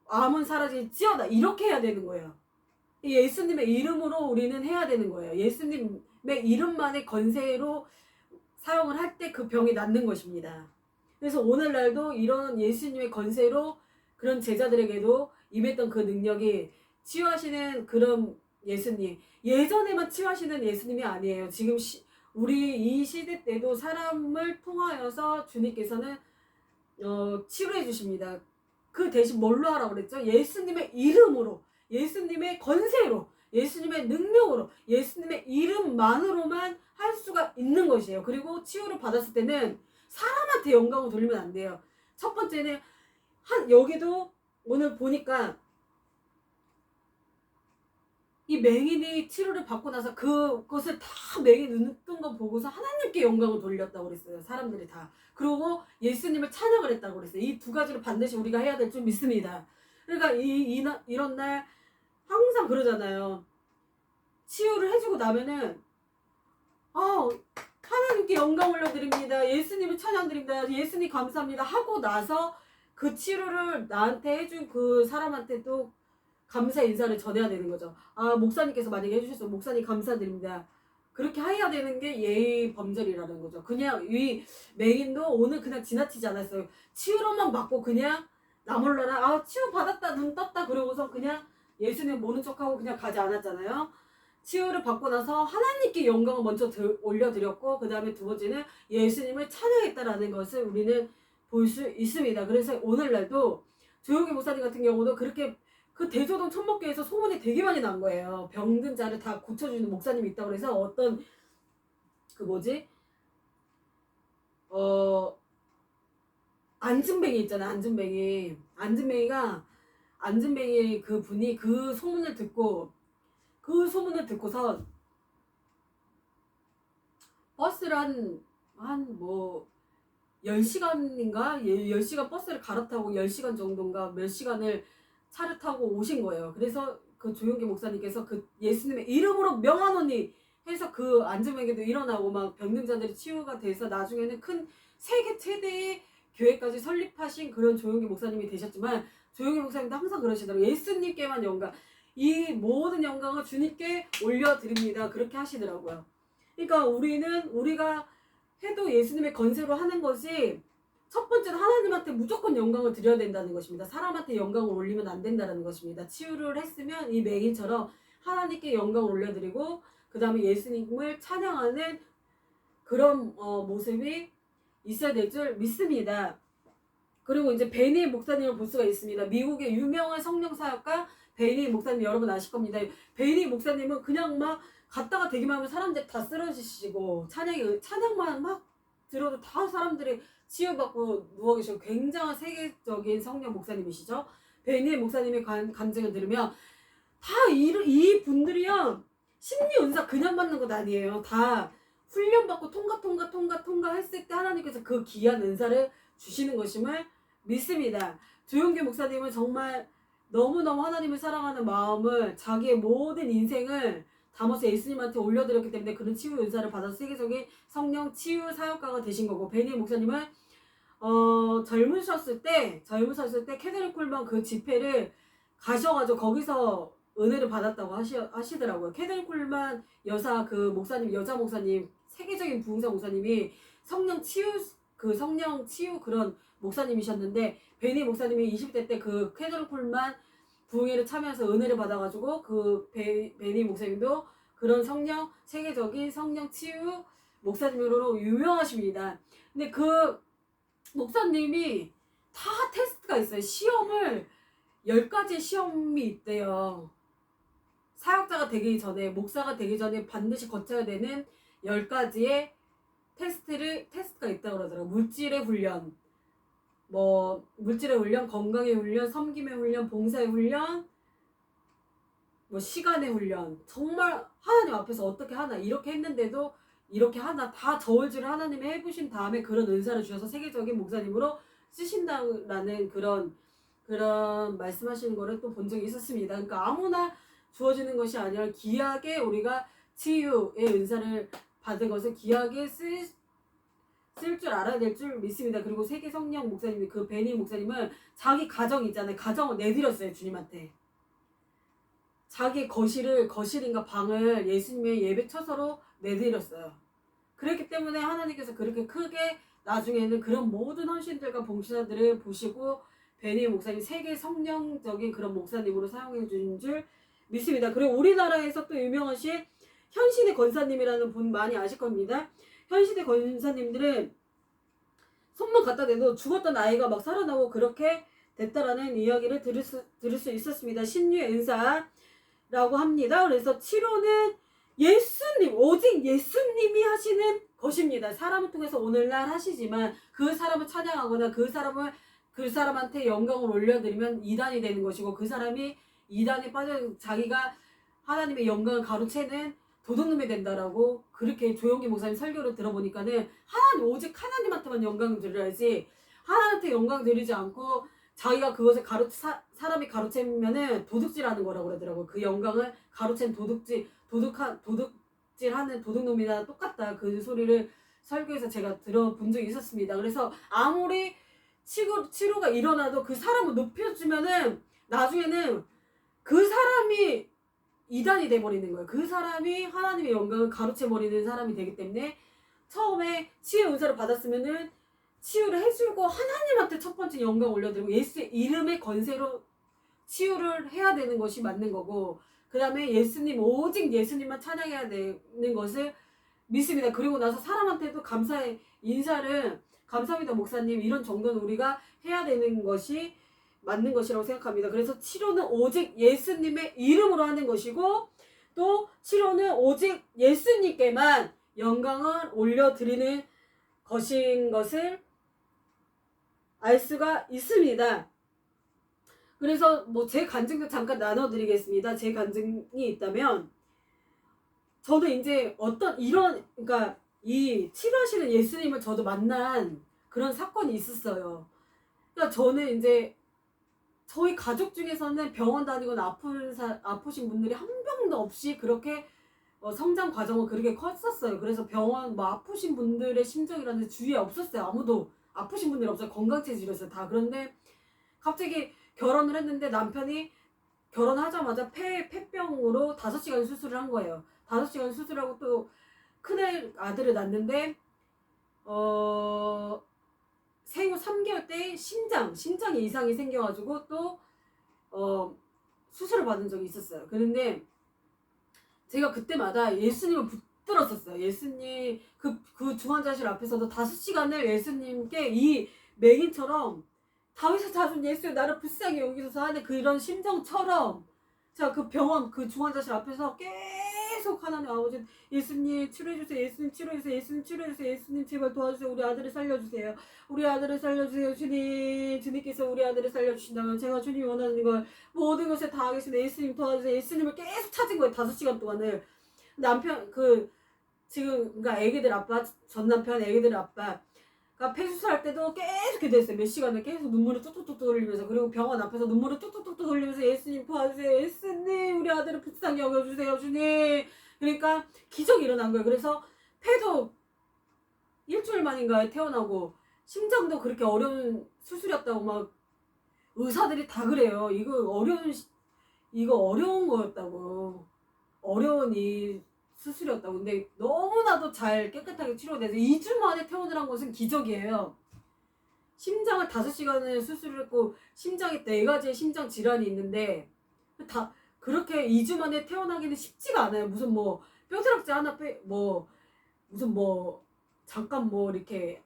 암은 사라질지어다. 이렇게 해야 되는 거예요. 예수님의 이름으로 우리는 해야 되는 거예요. 예수님의 이름만의 건세로 사용을 할 때 그 병이 낫는 것입니다. 그래서 오늘날도 이런 예수님의 건세로 그런 제자들에게도 임했던 그 능력이 치유하시는 그런 예수님. 예전에만 치유하시는 예수님이 아니에요. 지금 우리 이 시대 때도 사람을 통하여서 주님께서는 치료해 주십니다. 그 대신 뭘로 하라고 그랬죠? 예수님의 이름으로, 예수님의 건세로, 예수님의 능력으로, 예수님의 이름만으로만 할 수가 있는 것이에요. 그리고 치유를 받았을 때는 사람한테 영광을 돌리면 안 돼요. 첫 번째는 여기도 오늘 보니까 이 맹인이 치료를 받고 나서 그것을 다 맹인 눈뜬 거 보고서 하나님께 영광을 돌렸다고 그랬어요. 사람들이 다. 그리고 예수님을 찬양을 했다고 그랬어요. 이 두 가지를 반드시 우리가 해야 될 줄 믿습니다. 그러니까 이런 날 항상 그러잖아요. 치유를 해주고 나면은 하나님께 영광 올려드립니다. 예수님을 찬양드립니다. 예수님 감사합니다. 하고 나서 그 치료를 나한테 해준 그 사람한테도 감사 인사를 전해야 되는 거죠. 목사님께서 만약에 해주셨어요. 목사님 감사드립니다. 그렇게 해야 되는 게 예의 범절이라는 거죠. 그냥 이 맹인도 오늘 그냥 지나치지 않았어요. 치유로만 받고 그냥 나 몰라라 치유 받았다 눈 떴다 그러고서 그냥 예수님 모른 척하고 그냥 가지 않았잖아요. 치유를 받고 나서 하나님께 영광을 먼저 올려드렸고 그 다음에 두 번째는 예수님을 찬양했다라는 것을 우리는 볼 수 있습니다. 그래서 오늘날도 조용기 목사님 같은 경우도 그렇게 그 대조동 천목교에서 소문이 되게 많이 난 거예요. 병든 자를 다 고쳐주는 목사님이 있다고 해서 어떤 안진뱅이 있잖아요. 안진뱅이 그 분이 그 소문을 듣고서 버스를 한 10시간인가? 10시간 버스를 갈아타고 10시간 정도인가 몇 시간을 차를 타고 오신 거예요. 그래서 그 조용기 목사님께서 그 예수님의 이름으로 명하노니 해서 그 안전병기도 일어나고 막 병등자들이 치유가 돼서 나중에는 큰 세계 최대의 교회까지 설립하신 그런 조용기 목사님이 되셨지만, 조용기 목사님도 항상 그러시더라고요. 예수님께만 영광, 이 모든 영광을 주님께 올려드립니다. 그렇게 하시더라고요. 그러니까 우리가 해도 예수님의 건세로 하는 것이, 첫 번째는 하나님한테 무조건 영광을 드려야 된다는 것입니다. 사람한테 영광을 올리면 안 된다는 것입니다. 치유를 했으면 이 맹인처럼 하나님께 영광을 올려드리고 그 다음에 예수님을 찬양하는 그런 모습이 있어야 될 줄 믿습니다. 그리고 이제 베니 목사님을 볼 수가 있습니다. 미국의 유명한 성령 사역가 베니 목사님, 여러분 아실 겁니다. 베니 목사님은 그냥 막 갔다가 대기만 하면 사람들 다 쓰러지시고, 찬양만 막 들어도 다 사람들이 치유받고 누워 계시고, 굉장한 세계적인 성령 목사님이시죠. 베니 목사님의 간증을 들으면 다 이 분들이요, 심리 은사 그냥 받는 것 아니에요. 다 훈련받고 통과 했을 때 하나님께서 그 귀한 은사를 주시는 것임을 믿습니다. 조용기 목사님은 정말 너무너무 하나님을 사랑하는 마음을, 자기의 모든 인생을 담아서 예수님한테 올려드렸기 때문에 그런 치유 은사를 받아서 세계적인 성령 치유 사역가가 되신 거고, 베니 목사님은 젊으셨을 때 캐서린 콜만 그 집회를 가셔가지고 거기서 은혜를 받았다고 하시더라고요. 캐서린 콜만 여자 목사님, 세계적인 부흥사 목사님이 성령 치유 그런 목사님이셨는데, 베니 목사님이 20대 때 그 캐서린 콜만 부흥회를 참여해서 은혜를 받아가지고 그 베니 목사님도 그런 세계적인 성령 치유 목사님으로 유명하십니다. 근데 그 목사님이 다 테스트가 있어요. 10가지 시험이 있대요. 사역자가 되기 전에, 목사가 되기 전에 반드시 거쳐야 되는 10가지의 테스트가 있다고 그러더라고요. 물질의 훈련, 건강의 훈련, 섬김의 훈련, 봉사의 훈련, 시간의 훈련. 정말 하나님 앞에서 어떻게 하나, 이렇게 했는데도 이렇게 하나, 다 저울질을 하나님이 해보신 다음에 그런 은사를 주셔서 세계적인 목사님으로 쓰신다라는 그런 말씀하시는 거를 또 본 적이 있었습니다. 그러니까 아무나 주어지는 것이 아니라 귀하게 우리가 치유의 은사를 받은 것을 귀하게 쓸 줄 알아야 될 줄 믿습니다. 그리고 세계 성령 목사님, 그 베니 목사님은 자기 가정 있잖아요. 가정을 내드렸어요. 주님한테. 자기 거실인가 방을 예수님의 예배 처소로 내드렸어요. 그렇기 때문에 하나님께서 그렇게 크게 나중에는 그런 모든 헌신들과 봉사들을 보시고 베니 목사님 세계 성령적인 그런 목사님으로 사용해 주신 줄 믿습니다. 그리고 우리나라에서 또 유명하신 현신의 권사님이라는 분 많이 아실 겁니다. 현신의 권사님들은 손만 갖다 대도 죽었던 아이가 막 살아나고 그렇게 됐다라는 이야기를 들을 수 있었습니다. 신유의 은사라고 합니다. 그래서 치료는 오직 예수님이 하시는 것입니다. 사람을 통해서 오늘날 하시지만 그 사람을 찬양하거나 그 사람한테 영광을 올려드리면 이단이 되는 것이고, 그 사람이 이단에 빠져 자기가 하나님의 영광을 가로채는 도둑놈이 된다라고, 그렇게 조용기 목사님 설교를 들어보니까는 오직 하나님한테만 영광을 드려야지, 하나님한테 영광 드리지 않고 자기가 그것을 사람이 가로채면은 도둑질하는 거라고 그러더라고요. 그 영광을 가로챈 도둑질하는 도둑놈이나 똑같다, 그 소리를 설교에서 제가 들어본 적이 있었습니다. 그래서 아무리 치료가 일어나도 그 사람을 높여주면은 나중에는 그 사람이 이단이 돼버리는 거예요. 그 사람이 하나님의 영광을 가로채버리는 사람이 되기 때문에 처음에 치유 은사를 받았으면은 치유를 해주고 하나님한테 첫 번째 영광 올려드리고 예수의 이름의 건세로 치유를 해야 되는 것이 맞는 거고, 그 다음에 오직 예수님만 찬양해야 되는 것을 믿습니다. 그리고 나서 사람한테도 감사의 인사를, 감사합니다 목사님, 이런 정도는 우리가 해야 되는 것이 맞는 것이라고 생각합니다. 그래서 치료는 오직 예수님의 이름으로 하는 것이고, 또 치료는 오직 예수님께만 영광을 올려드리는 것인 것을 알 수가 있습니다. 그래서 제 간증도 잠깐 나눠드리겠습니다. 제 간증이 있다면, 저도 이제 그러니까 이 치료하시는 예수님을 저도 만난 그런 사건이 있었어요. 그러니까 저는 이제 저희 가족 중에서는 병원 다니거나 아프신 분들이 한 명도 없이 그렇게 성장 과정은 그렇게 컸었어요. 그래서 병원 뭐 아프신 분들의 심정이라는 주위에 없었어요. 아무도 아프신 분들이 없어요. 건강체질이었어요. 다. 그런데 갑자기 결혼을 했는데 남편이 결혼하자마자 폐병으로 5시간 수술을 한 거예요. 5시간 수술하고 또 큰애 아들을 낳는데 생후 3개월 때 심장에 이상이 생겨가지고 또 수술을 받은 적이 있었어요. 그런데 제가 그때마다 예수님을 붙들었었어요. 예수님 그 중환자실 앞에서도 5시간을 예수님께 이 맹인처럼 다윗의 자손 예수여 나를 불쌍히 여기소서 하는 그런 심정처럼 제가 그 병원 그 중환자실 앞에서 계속 하나님 아버지 예수님 치료해주세요. 예수님 치료해주세요. 예수님 치료해주세요. 예수님 제발 도와주세요. 우리 아들을 살려주세요. 우리 아들을 살려주세요. 주님 주님께서 우리 아들을 살려주신다면 제가 주님이 원하는 걸 모든 것에 다 하겠습니다. 예수님 도와주세요. 예수님을 계속 찾은 거예요. 5시간 동안을. 남편 지금 그러니까 애기들 아빠 전 남편 애기들 아빠 그러니까 폐수술할 때도 계속 기도했어요. 몇 시간을 계속 눈물을 뚝뚝뚝 흘리면서 그리고 병원 앞에서 눈물을 뚝뚝뚝 흘리면서 예수님 도와주세요. 예수님 우리 아들을 불쌍히 여겨주세요. 주님. 그러니까 기적이 일어난 거예요. 그래서 폐도 일주일 만인가에 태어나고 심장도 그렇게 어려운 수술이었다고 막 의사들이 다 그래요. 이거 어려운 거였다고. 어려운 이 수술이었다고. 근데 너무나도 잘 깨끗하게 치료돼서 2주 만에 퇴원을 한 것은 기적이에요. 심장을 5시간을 수술을 했고 심장에 4가지의 심장 질환이 있는데 다 그렇게 2주 만에 퇴원하기는 쉽지가 않아요. 무슨 뭐 뼈다락지 하나 무슨 잠깐 이렇게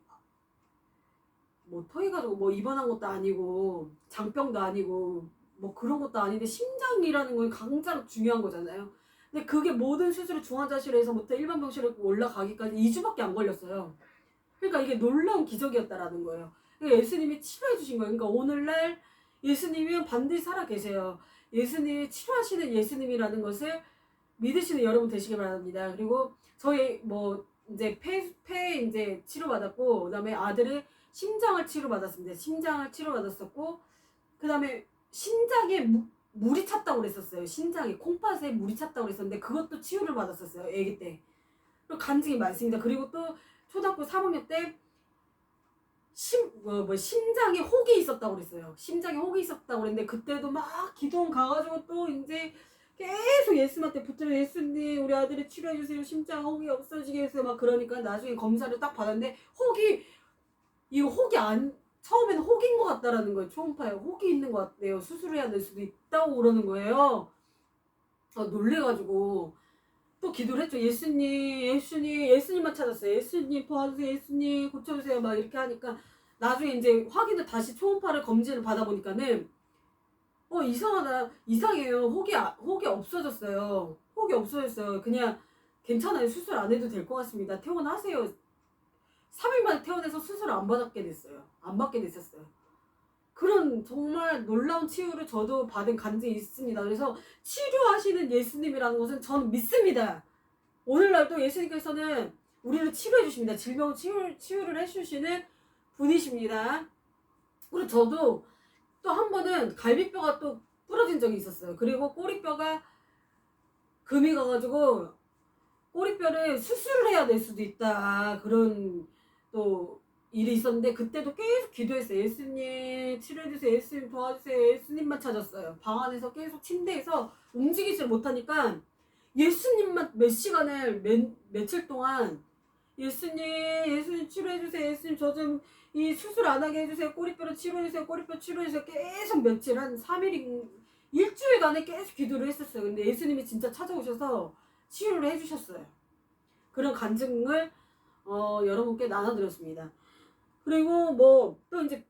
토해가지고 입원한 것도 아니고 장병도 아니고 그런 것도 아닌데 심장이라는 건 가장 중요한 거잖아요. 근데 그게 모든 수술을 중환자실에서부터 일반 병실로 올라가기까지 2주밖에 안 걸렸어요. 그러니까 이게 놀라운 기적이었다라는 거예요. 그러니까 예수님이 치료해 주신 거예요. 그러니까 오늘날 예수님은 반드시 살아 계세요. 예수님이 치료하시는 예수님이라는 것을 믿으시는 여러분 되시길 바랍니다. 그리고 저희 이제 폐 이제 치료받았고 그다음에 아들은 심장을 치료받았습니다. 심장을 치료받았었고 그다음에 심장에 물이 찼다고 그랬었어요. 심장에 콩팥에 물이 찼다고 그랬었는데 그것도 치유를 받았었어요. 아기 때. 그리고 간증이 많습니다. 그리고 또 초등학교 3학년 때 심장에 혹이 있었다고 그랬어요. 심장에 혹이 있었다고 그랬는데 그때도 막 기도원 가가지고 또 이제 계속 예수님한테 붙들어 예수님 우리 아들이 치료해주세요. 심장 혹이 없어지게 해서 막 그러니까 나중에 검사를 딱 받았는데 혹이 처음에는 혹인 것 같다라는 거예요. 초음파에 혹이 있는 것 같대요. 수술을 해야 될 수도 있다고 그러는 거예요. 놀래가지고 또 기도를 했죠. 예수님만 찾았어요. 예수님 도와주세요. 예수님 고쳐주세요. 막 이렇게 하니까 나중에 이제 확인을 다시 초음파를 검진을 받아보니까는 이상해요. 혹이 없어졌어요. 혹이 없어졌어요. 그냥 괜찮아요. 수술 안 해도 될 것 같습니다. 퇴원하세요. 3일 만에 퇴원해서 수술을 안 받게 됐었어요. 그런 정말 놀라운 치유를 저도 받은 간증이 있습니다. 그래서 치료하시는 예수님이라는 것은 저는 믿습니다. 오늘날도 예수님께서는 우리를 치료해 주십니다. 질병 치유를 해주시는 분이십니다. 그리고 저도 또 한 번은 갈비뼈가 또 부러진 적이 있었어요. 그리고 꼬리뼈가 금이 가가지고 꼬리뼈를 수술을 해야 될 수도 있다. 그런 또 일이 있었는데 그때도 계속 기도했어요. 예수님 치료해주세요. 예수님 도와주세요. 예수님만 찾았어요. 방 안에서 계속 침대에서 움직이질 못하니까 예수님만 몇 시간을 며칠 동안 예수님 치료해주세요. 예수님 저 좀 이 수술 안 하게 해주세요. 꼬리뼈를 치료해주세요. 꼬리뼈 치료해주세요. 계속 며칠 한 3일 일주일간에 계속 기도를 했었어요. 근데 예수님이 진짜 찾아오셔서 치유를 해주셨어요. 그런 간증을 여러분께 나눠드렸습니다. 그리고 또 이제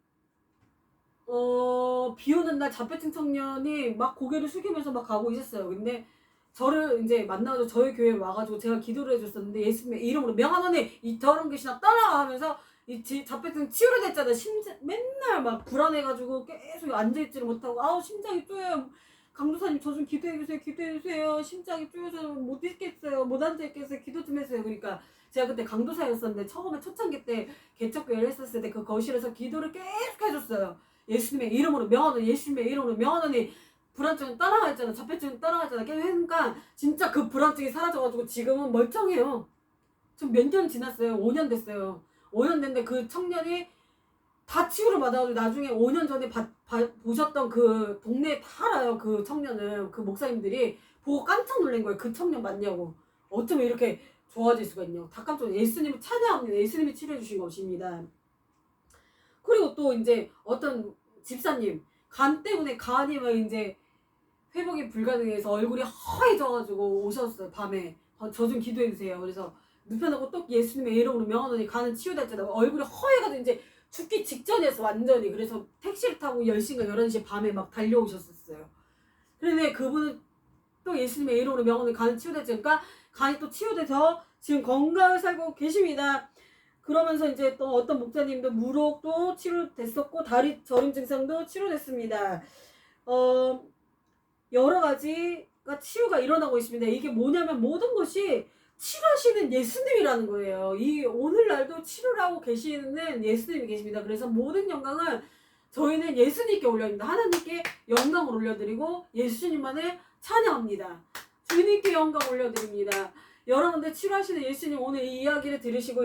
비 오는 날 자폐증 청년이 막 고개를 숙이면서 막 가고 있었어요. 근데 저를 이제 만나서 저희 교회에 와가지고 제가 기도를 해줬었는데 예수님의 이름으로 명하노니 이 더러운 귀신아 떠나가 하면서 이 자폐증 치유를 됐잖아요. 맨날 막 불안해가지고 계속 앉아있지를 못하고 심장이 쪼여요. 강도사님 저 좀 기도해주세요. 심장이 쪼여서 못 있겠어요. 못 앉아있겠어요. 기도 좀 해주세요. 그러니까 제가 그때 강도사였었는데 처음에 초창기 때 개척교회를 했었을 때 그 거실에서 기도를 계속 해줬어요. 예수님의 이름으로 명하노니 예수님의 이름으로 명하노니 불안증은 따라가 있잖아. 자폐증은 따라가 있잖아. 계속 하니까 진짜 그 불안증이 사라져가지고 지금은 멀쩡해요. 지금 몇 년 지났어요. 5년 됐어요. 5년 됐는데 그 청년이 다 치유를 받아가지고 나중에 5년 전에 보셨던 그 동네에 다 알아요. 그 청년을. 그 목사님들이 보고 깜짝 놀란 거예요. 그 청년 맞냐고. 어쩌면 이렇게 좋아질 수가 있냐고. 다 깜짝 놀랐어요. 예수님을 찬양합니다. 예수님이 치료해 주신 것입니다. 그리고 또 이제 어떤 집사님 간 때문에 간이 막 이제 회복이 불가능해서 얼굴이 하얘져가지고 오셨어요. 밤에 저 좀 기도해 주세요. 그래서 눕혀놓고 또 예수님의 이름으로 명하노니 간은 치유됐잖아요. 얼굴이 허해가지고 이제 죽기 직전이었어 완전히. 그래서 택시를 타고 10시인가 11시 밤에 막 달려오셨었어요. 그런데 그분은 또 예수님의 이름으로 명하노니 간은 치유됐죠. 그러니까 간이 또 치유돼서 지금 건강을 살고 계십니다. 그러면서 이제 또 어떤 목사님도 무록도 치료됐었고 다리 저림 증상도 치료됐습니다. 여러 가지가 치유가 일어나고 있습니다. 이게 뭐냐면 모든 것이 치료하시는 예수님이라는 거예요. 이 오늘날도 치료를 하고 계시는 예수님이 계십니다. 그래서 모든 영광을 저희는 예수님께 올려드립니다. 하나님께 영광을 올려드리고 예수님만을 찬양합니다. 주님께 영광 올려드립니다. 여러분들 치료하시는 예수님 오늘 이 이야기를 들으시고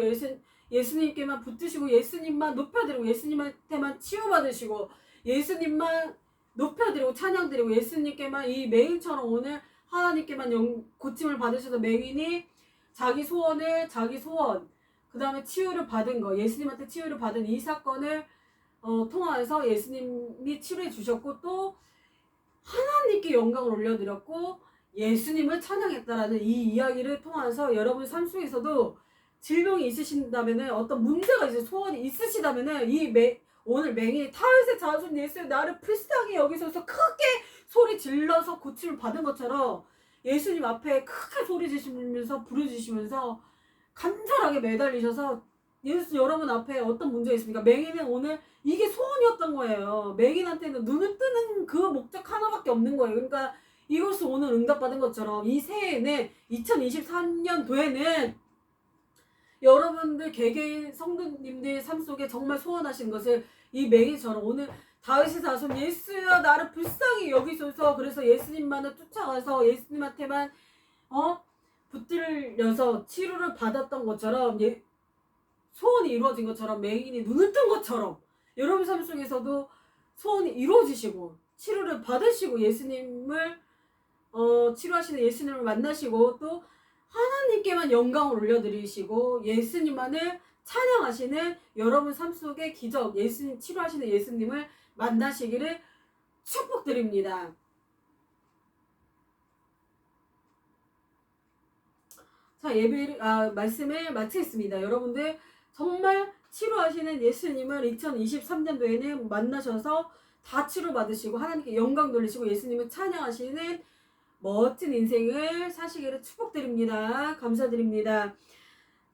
예수님께만 붙드시고 예수님만 높여드리고 예수님한테만 치유받으시고 예수님만 높여드리고 찬양드리고 예수님께만 이 맹인처럼 오늘 하나님께만 고침을 받으셔서 맹인이 자기 소원 그 다음에 치유를 받은 거 예수님한테 치유를 받은 이 사건을 통해서 예수님이 치료해 주셨고 또 하나님께 영광을 올려드렸고 예수님을 찬양했다라는 이 이야기를 통해서 여러분 삶 속에서도 질병이 있으신다면은 어떤 문제가 있어요. 소원이 있으시다면은 오늘 맹인이 타겟에 자준 예수여 나를 불쌍히 여기서서 크게 소리 질러서 고침을 받은 것처럼 예수님 앞에 크게 소리 지시면서 부르짖으시면서 간절하게 매달리셔서 여러분 앞에 어떤 문제가 있습니까? 맹인은 오늘 이게 소원이었던 거예요. 맹인한테는 눈을 뜨는 그 목적 하나밖에 없는 거예요. 그러니까 이것을 오늘 응답받은 것처럼 이 새해에는 2023년도에는 여러분들 개개인 성도님들 삶 속에 정말 소원하신 것을 이 맹인처럼 오늘 다윗의 자손 예수여 나를 불쌍히 여기소서 그래서 예수님만을 쫓아가서 예수님한테만 붙들려서 치료를 받았던 것처럼 소원이 이루어진 것처럼 맹인이 눈을 뜬 것처럼 여러분 삶 속에서도 소원이 이루어지시고 치료를 받으시고 예수님을 치료하시는 예수님을 만나시고 또 하나님께만 영광을 올려드리시고 예수님만을 찬양하시는 여러분 삶 속의 기적 예수님 치료하시는 예수님을 만나시기를 축복드립니다. 자 말씀을 마치겠습니다. 여러분들 정말 치료하시는 예수님을 2023년도에는 만나셔서 다 치료받으시고 하나님께 영광 돌리시고 예수님을 찬양하시는 멋진 인생을 사시기를 축복드립니다. 감사드립니다.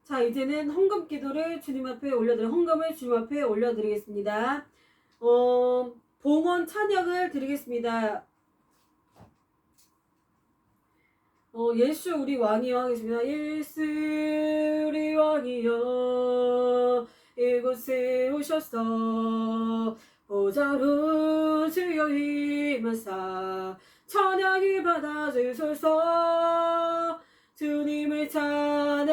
자 이제는 헌금 기도를 주님 앞에 헌금을 주님 앞에 올려드리겠습니다. 봉헌 찬양을 드리겠습니다. 예수 우리 왕이여 하겠습니다. 예수 우리 왕이여 이곳에 오셔서 보좌로 주여 임하사 찬양이 받아주소서. 주님을 찬양하오니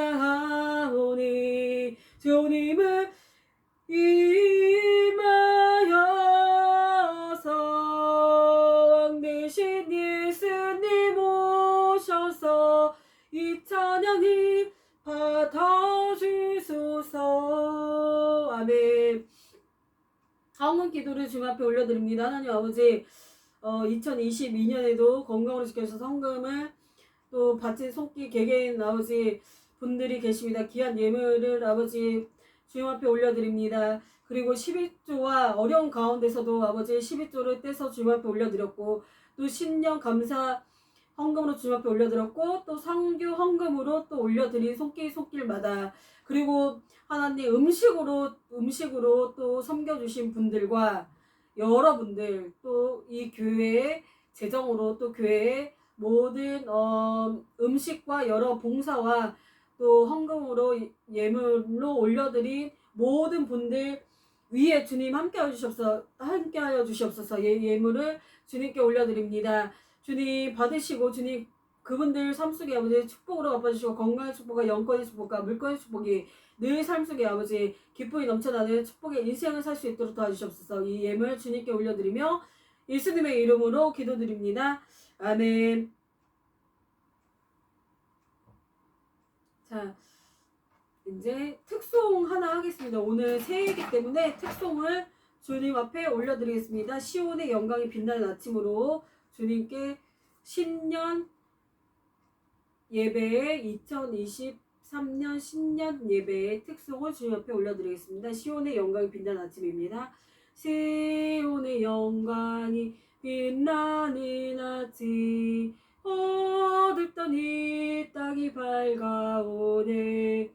주님을 임하여서 왕 대신 예수님 오셔서 이 찬양이 받아주소서. 아멘. 헌금 기도를 주님 앞에 올려드립니다. 하나님 아버지 2022년에도 건강으로 지켜주셔서 헌금을 또 바친 손길 개개인 아버지 분들이 계십니다. 귀한 예물을 아버지 주님 앞에 올려드립니다. 그리고 11조와 어려운 가운데서도 아버지 11조를 떼서 주님 앞에 올려드렸고 또 신년 감사 헌금으로 주님 앞에 올려드렸고 또 성교 헌금으로 또 올려드린 손길마다 그리고 하나님 음식으로 또 섬겨주신 분들과 여러분들 또 이 교회의 재정으로 또 교회의 모든 음식과 여러 봉사와 또 헌금으로 예물로 올려드린 모든 분들 위에 주님 함께하여 주시옵소서. 예물을 주님께 올려드립니다. 주님 받으시고 주님 그분들 삶 속에 아버지 축복으로 갚아주시고 건강의 축복과 영권의 축복과 물권의 축복이 늘 삶 속에 아버지 기쁨이 넘쳐나는 축복의 인생을 살 수 있도록 도와주시옵소서. 이 예물 주님께 올려드리며 예수님의 이름으로 기도드립니다. 아멘. 자, 이제 특송 하나 하겠습니다. 오늘 새해이기 때문에 특송을 주님 앞에 올려드리겠습니다. 시온의 영광이 빛나는 아침으로 주님께 신년 예배에 2023년 신년 예배의 특송을 주님 앞에 올려드리겠습니다. 시온의 영광이 빛나는 아침입니다. 시온의 영광이 빛나는 아침 어둡던 이 땅이 밝아오네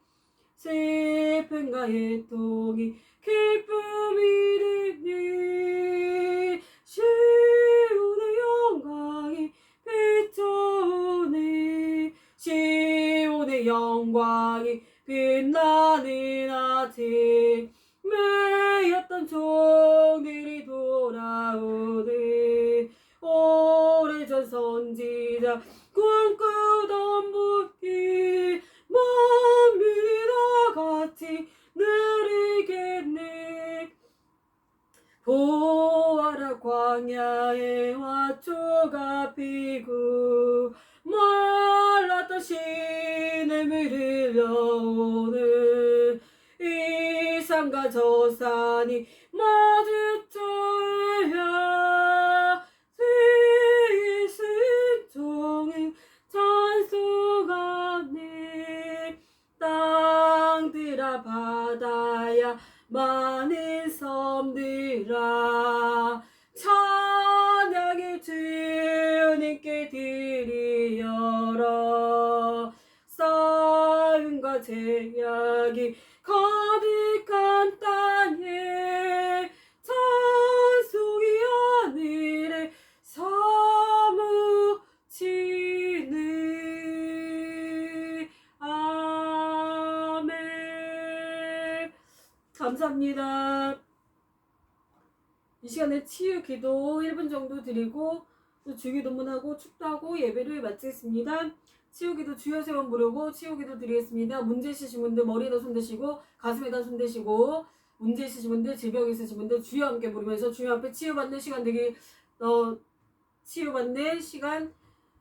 슬픔과 애통이 기쁨이 되네 시온의 영광이 비춰오네 시온의 영광이 빛나는 아침 매였던 종들이 돌아오네 오래전 선지자 꿈꾸던 분이 만민이 다 같이 누리겠네 보아라 광야에 화초가 피고 말랐던 시냇물 흘러오는 이 산과 저 산이 마주쳐야 주의 순종을 찬송하네 땅들아 바다야 많은 섬들아 찬양의 주님께 드리어라 싸움과 제약이 가득한 땅에 찬송이 하늘에 사무치네 아멘. 감사합니다. 이 시간에 치유 기도 1분 정도 드리고 또 주기도문하고 축도하고 예배를 마치겠습니다. 치유기도 주여 세원 부르고 치유기도 드리겠습니다. 문제 있으신 분들 머리에다 손대시고 가슴에다 손대시고 문제 있으신 분들 질병 있으신 분들 주여 함께 부르면서 주여 앞에 치유받는 시간 치유받는 시간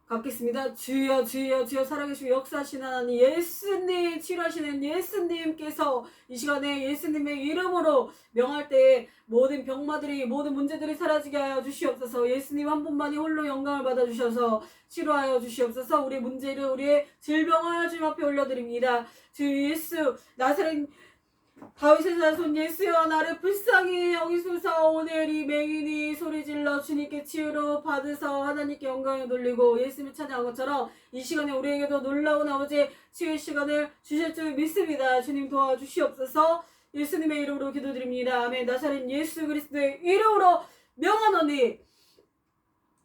갖겠습니다. 주여 주여 주여 살아계시고 역사하시는 하나님 예수님 치료하시는 예수님께서 이 시간에 예수님의 이름으로 명할 때에 모든 병마들이 모든 문제들이 사라지게 하여 주시옵소서. 예수님 한 분만이 홀로 영광을 받아 주셔서 치료하여 주시옵소서. 우리의 문제를 우리의 질병을 주님 앞에 올려드립니다. 주 예수 나사렛 다윗의 자손 예수여 나를 불쌍히 여기소서. 오늘 이 맹인이 소리질러 주님께 치유로 받으서 하나님께 영광을 돌리고 예수님을 찬양한 것처럼 이 시간에 우리에게도 놀라운 아버지의 치유의 시간을 주실 줄 믿습니다. 주님 도와주시옵소서. 예수님의 이름으로 기도드립니다. 아멘. 나사렛 예수 그리스도의 이름으로 명하노니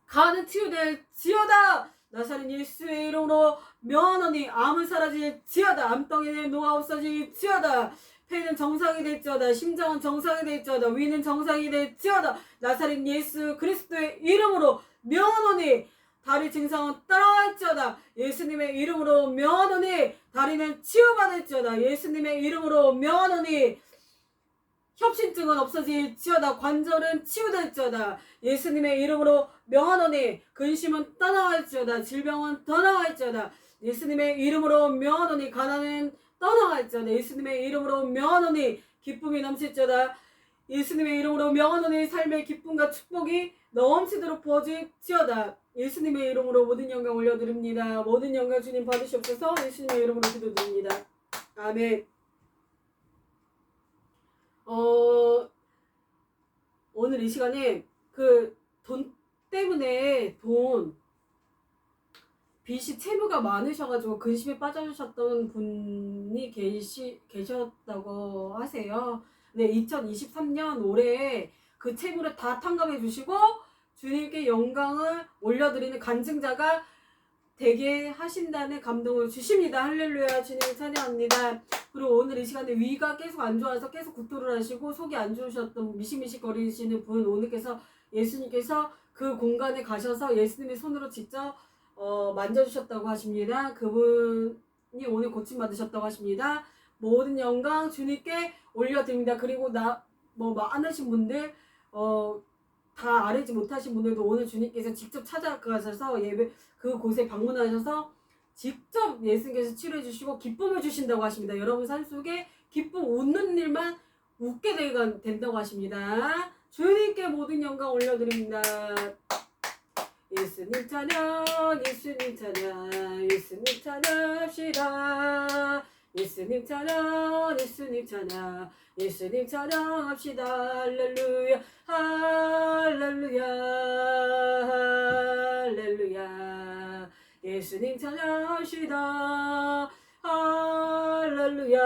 가는 치유될 지어다. 나사렛 예수의 이름으로 명하노니 암은 사라질 지어다. 암덩이는 노아 없어질 지어다. 폐는 정상이 될지어다. 심장은 정상이 될지어다. 위는 정상이 될지어다. 나사렛 예수 그리스도의 이름으로 명하노니 다리 증상은 따라갈지어다. 예수님의 이름으로 명하노니 다리는 치유받을지어다. 예수님의 이름으로 명하노니 협심증은 없어질지어다. 관절은 치유될지어다. 예수님의 이름으로 명하노니 근심은 떠나갈지어다. 질병은 떠나갈지어다. 예수님의 이름으로 명하노니 가난은 떠나갈지어다. 예수님의 이름으로 명하노니 기쁨이 넘칠지어다. 예수님의 이름으로 명하노니 삶의 기쁨과 축복이 넘치도록 부어질지어다. 예수님의 이름으로 모든 영광 올려드립니다. 모든 영광 주님 받으시옵소서. 예수님의 이름으로 기도드립니다. 아멘. 오늘 이 시간에 돈 때문에 빚이 채무가 많으셔가지고 근심에 빠져주셨던 분이 계셨다고 하세요. 네, 2023년 올해에 그 채무를 다 탕감해 주시고 주님께 영광을 올려드리는 간증자가 되게 하신다는 감동을 주십니다. 할렐루야. 주님을 찬양합니다. 그리고 오늘 이 시간에 위가 계속 안 좋아서 계속 구토를 하시고 속이 안 좋으셨던 미식미식 거리시는 분, 오늘께서 예수님께서 그 공간에 가셔서 예수님의 손으로 직접 만져주셨다고 하십니다. 그분이 오늘 고침 받으셨다고 하십니다. 모든 영광 주님께 올려드립니다. 그리고 뭐 많으신 분들 다 알지 못하신 분들도 오늘 주님께서 직접 찾아가셔서 예배 그곳에 방문하셔서 직접 예수님께서 치료해 주시고 기쁨을 주신다고 하십니다. 여러분 삶 속에 기쁨 웃는 일만 웃게 된다고 하십니다. 주님께 모든 영광 올려드립니다. 예수님 찬양, 예수님 찬양, 예수님 찬양합시다. 예수님 찬양, 예수님 찬양, 예수님 찬양합시다. 할렐루야, 할렐루야, 할렐루야. 예수님 찬양합시다. 할렐루야,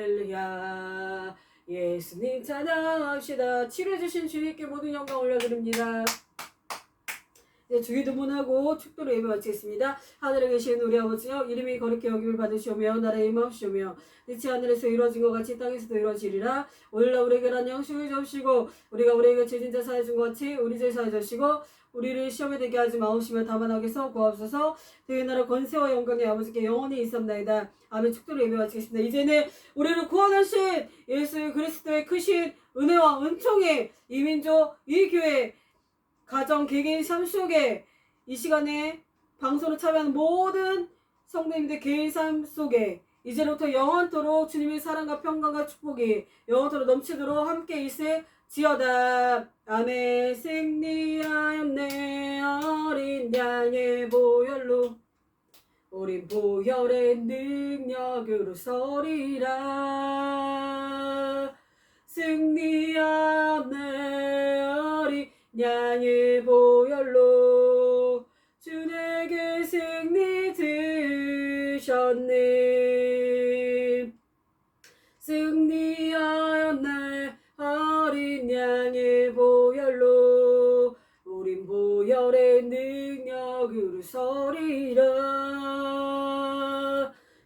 할렐루야. 예수님 찬양합시다. 치료해주신 주님께 모든 영광 올려드립니다. 이제 주기도문하고 축도로 예배 마치겠습니다. 하늘에 계신 우리 아버지여, 이름이 거룩히 여김을 받으시오며 나라의 임하옵시오며 이치 하늘에서 이루어진 것 같이 땅에서도 이루어지리라. 오늘날 우리에게 란 양식을 주시고 우리가 우리에게 죄진 자 사해 준 것 같이 우리 죄 사해 주시고 우리를 시험에 들게 하지 마옵시며 다만 악에서 구하옵소서. 너희 나라 권세와 영광의 아버지께 영원히 있옵나이다. 아멘. 축도로 예배 마치겠습니다. 이제는 우리를 구원하신 예수 그리스도의 크신 은혜와 은총에 이 민족, 이 교회, 가정, 개개인 삶 속에 이 시간에 방송을 참여하는 모든 성도님들 개인 삶 속에 이제부터 영원토록 주님의 사랑과 평강과 축복이 영원토록 넘치도록 함께 있을지어다. 아멘. 승리하였네 어린 양의 보혈로 우린 보혈의 능력으로 서리라. 승리하였네 어린 양의 보혈로 주 내게 승리 주셨네. 승리하였네 어린 양의 보혈로 우린 보혈의 능력으로 서리라.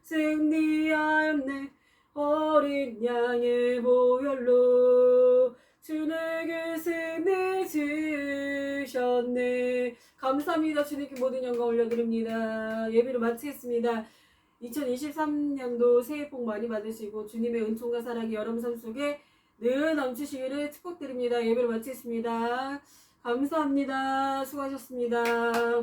승리하였네 어린 양의 보혈로 주 내게 승리 주셨네. 감사합니다. 주님께 모든 영광 올려드립니다. 예배를 마치겠습니다. 2023년도 새해 복 많이 받으시고 주님의 은총과 사랑이 여러분 삶 속에 늘 넘치시기를 축복드립니다. 예배를 마치겠습니다. 감사합니다. 수고하셨습니다.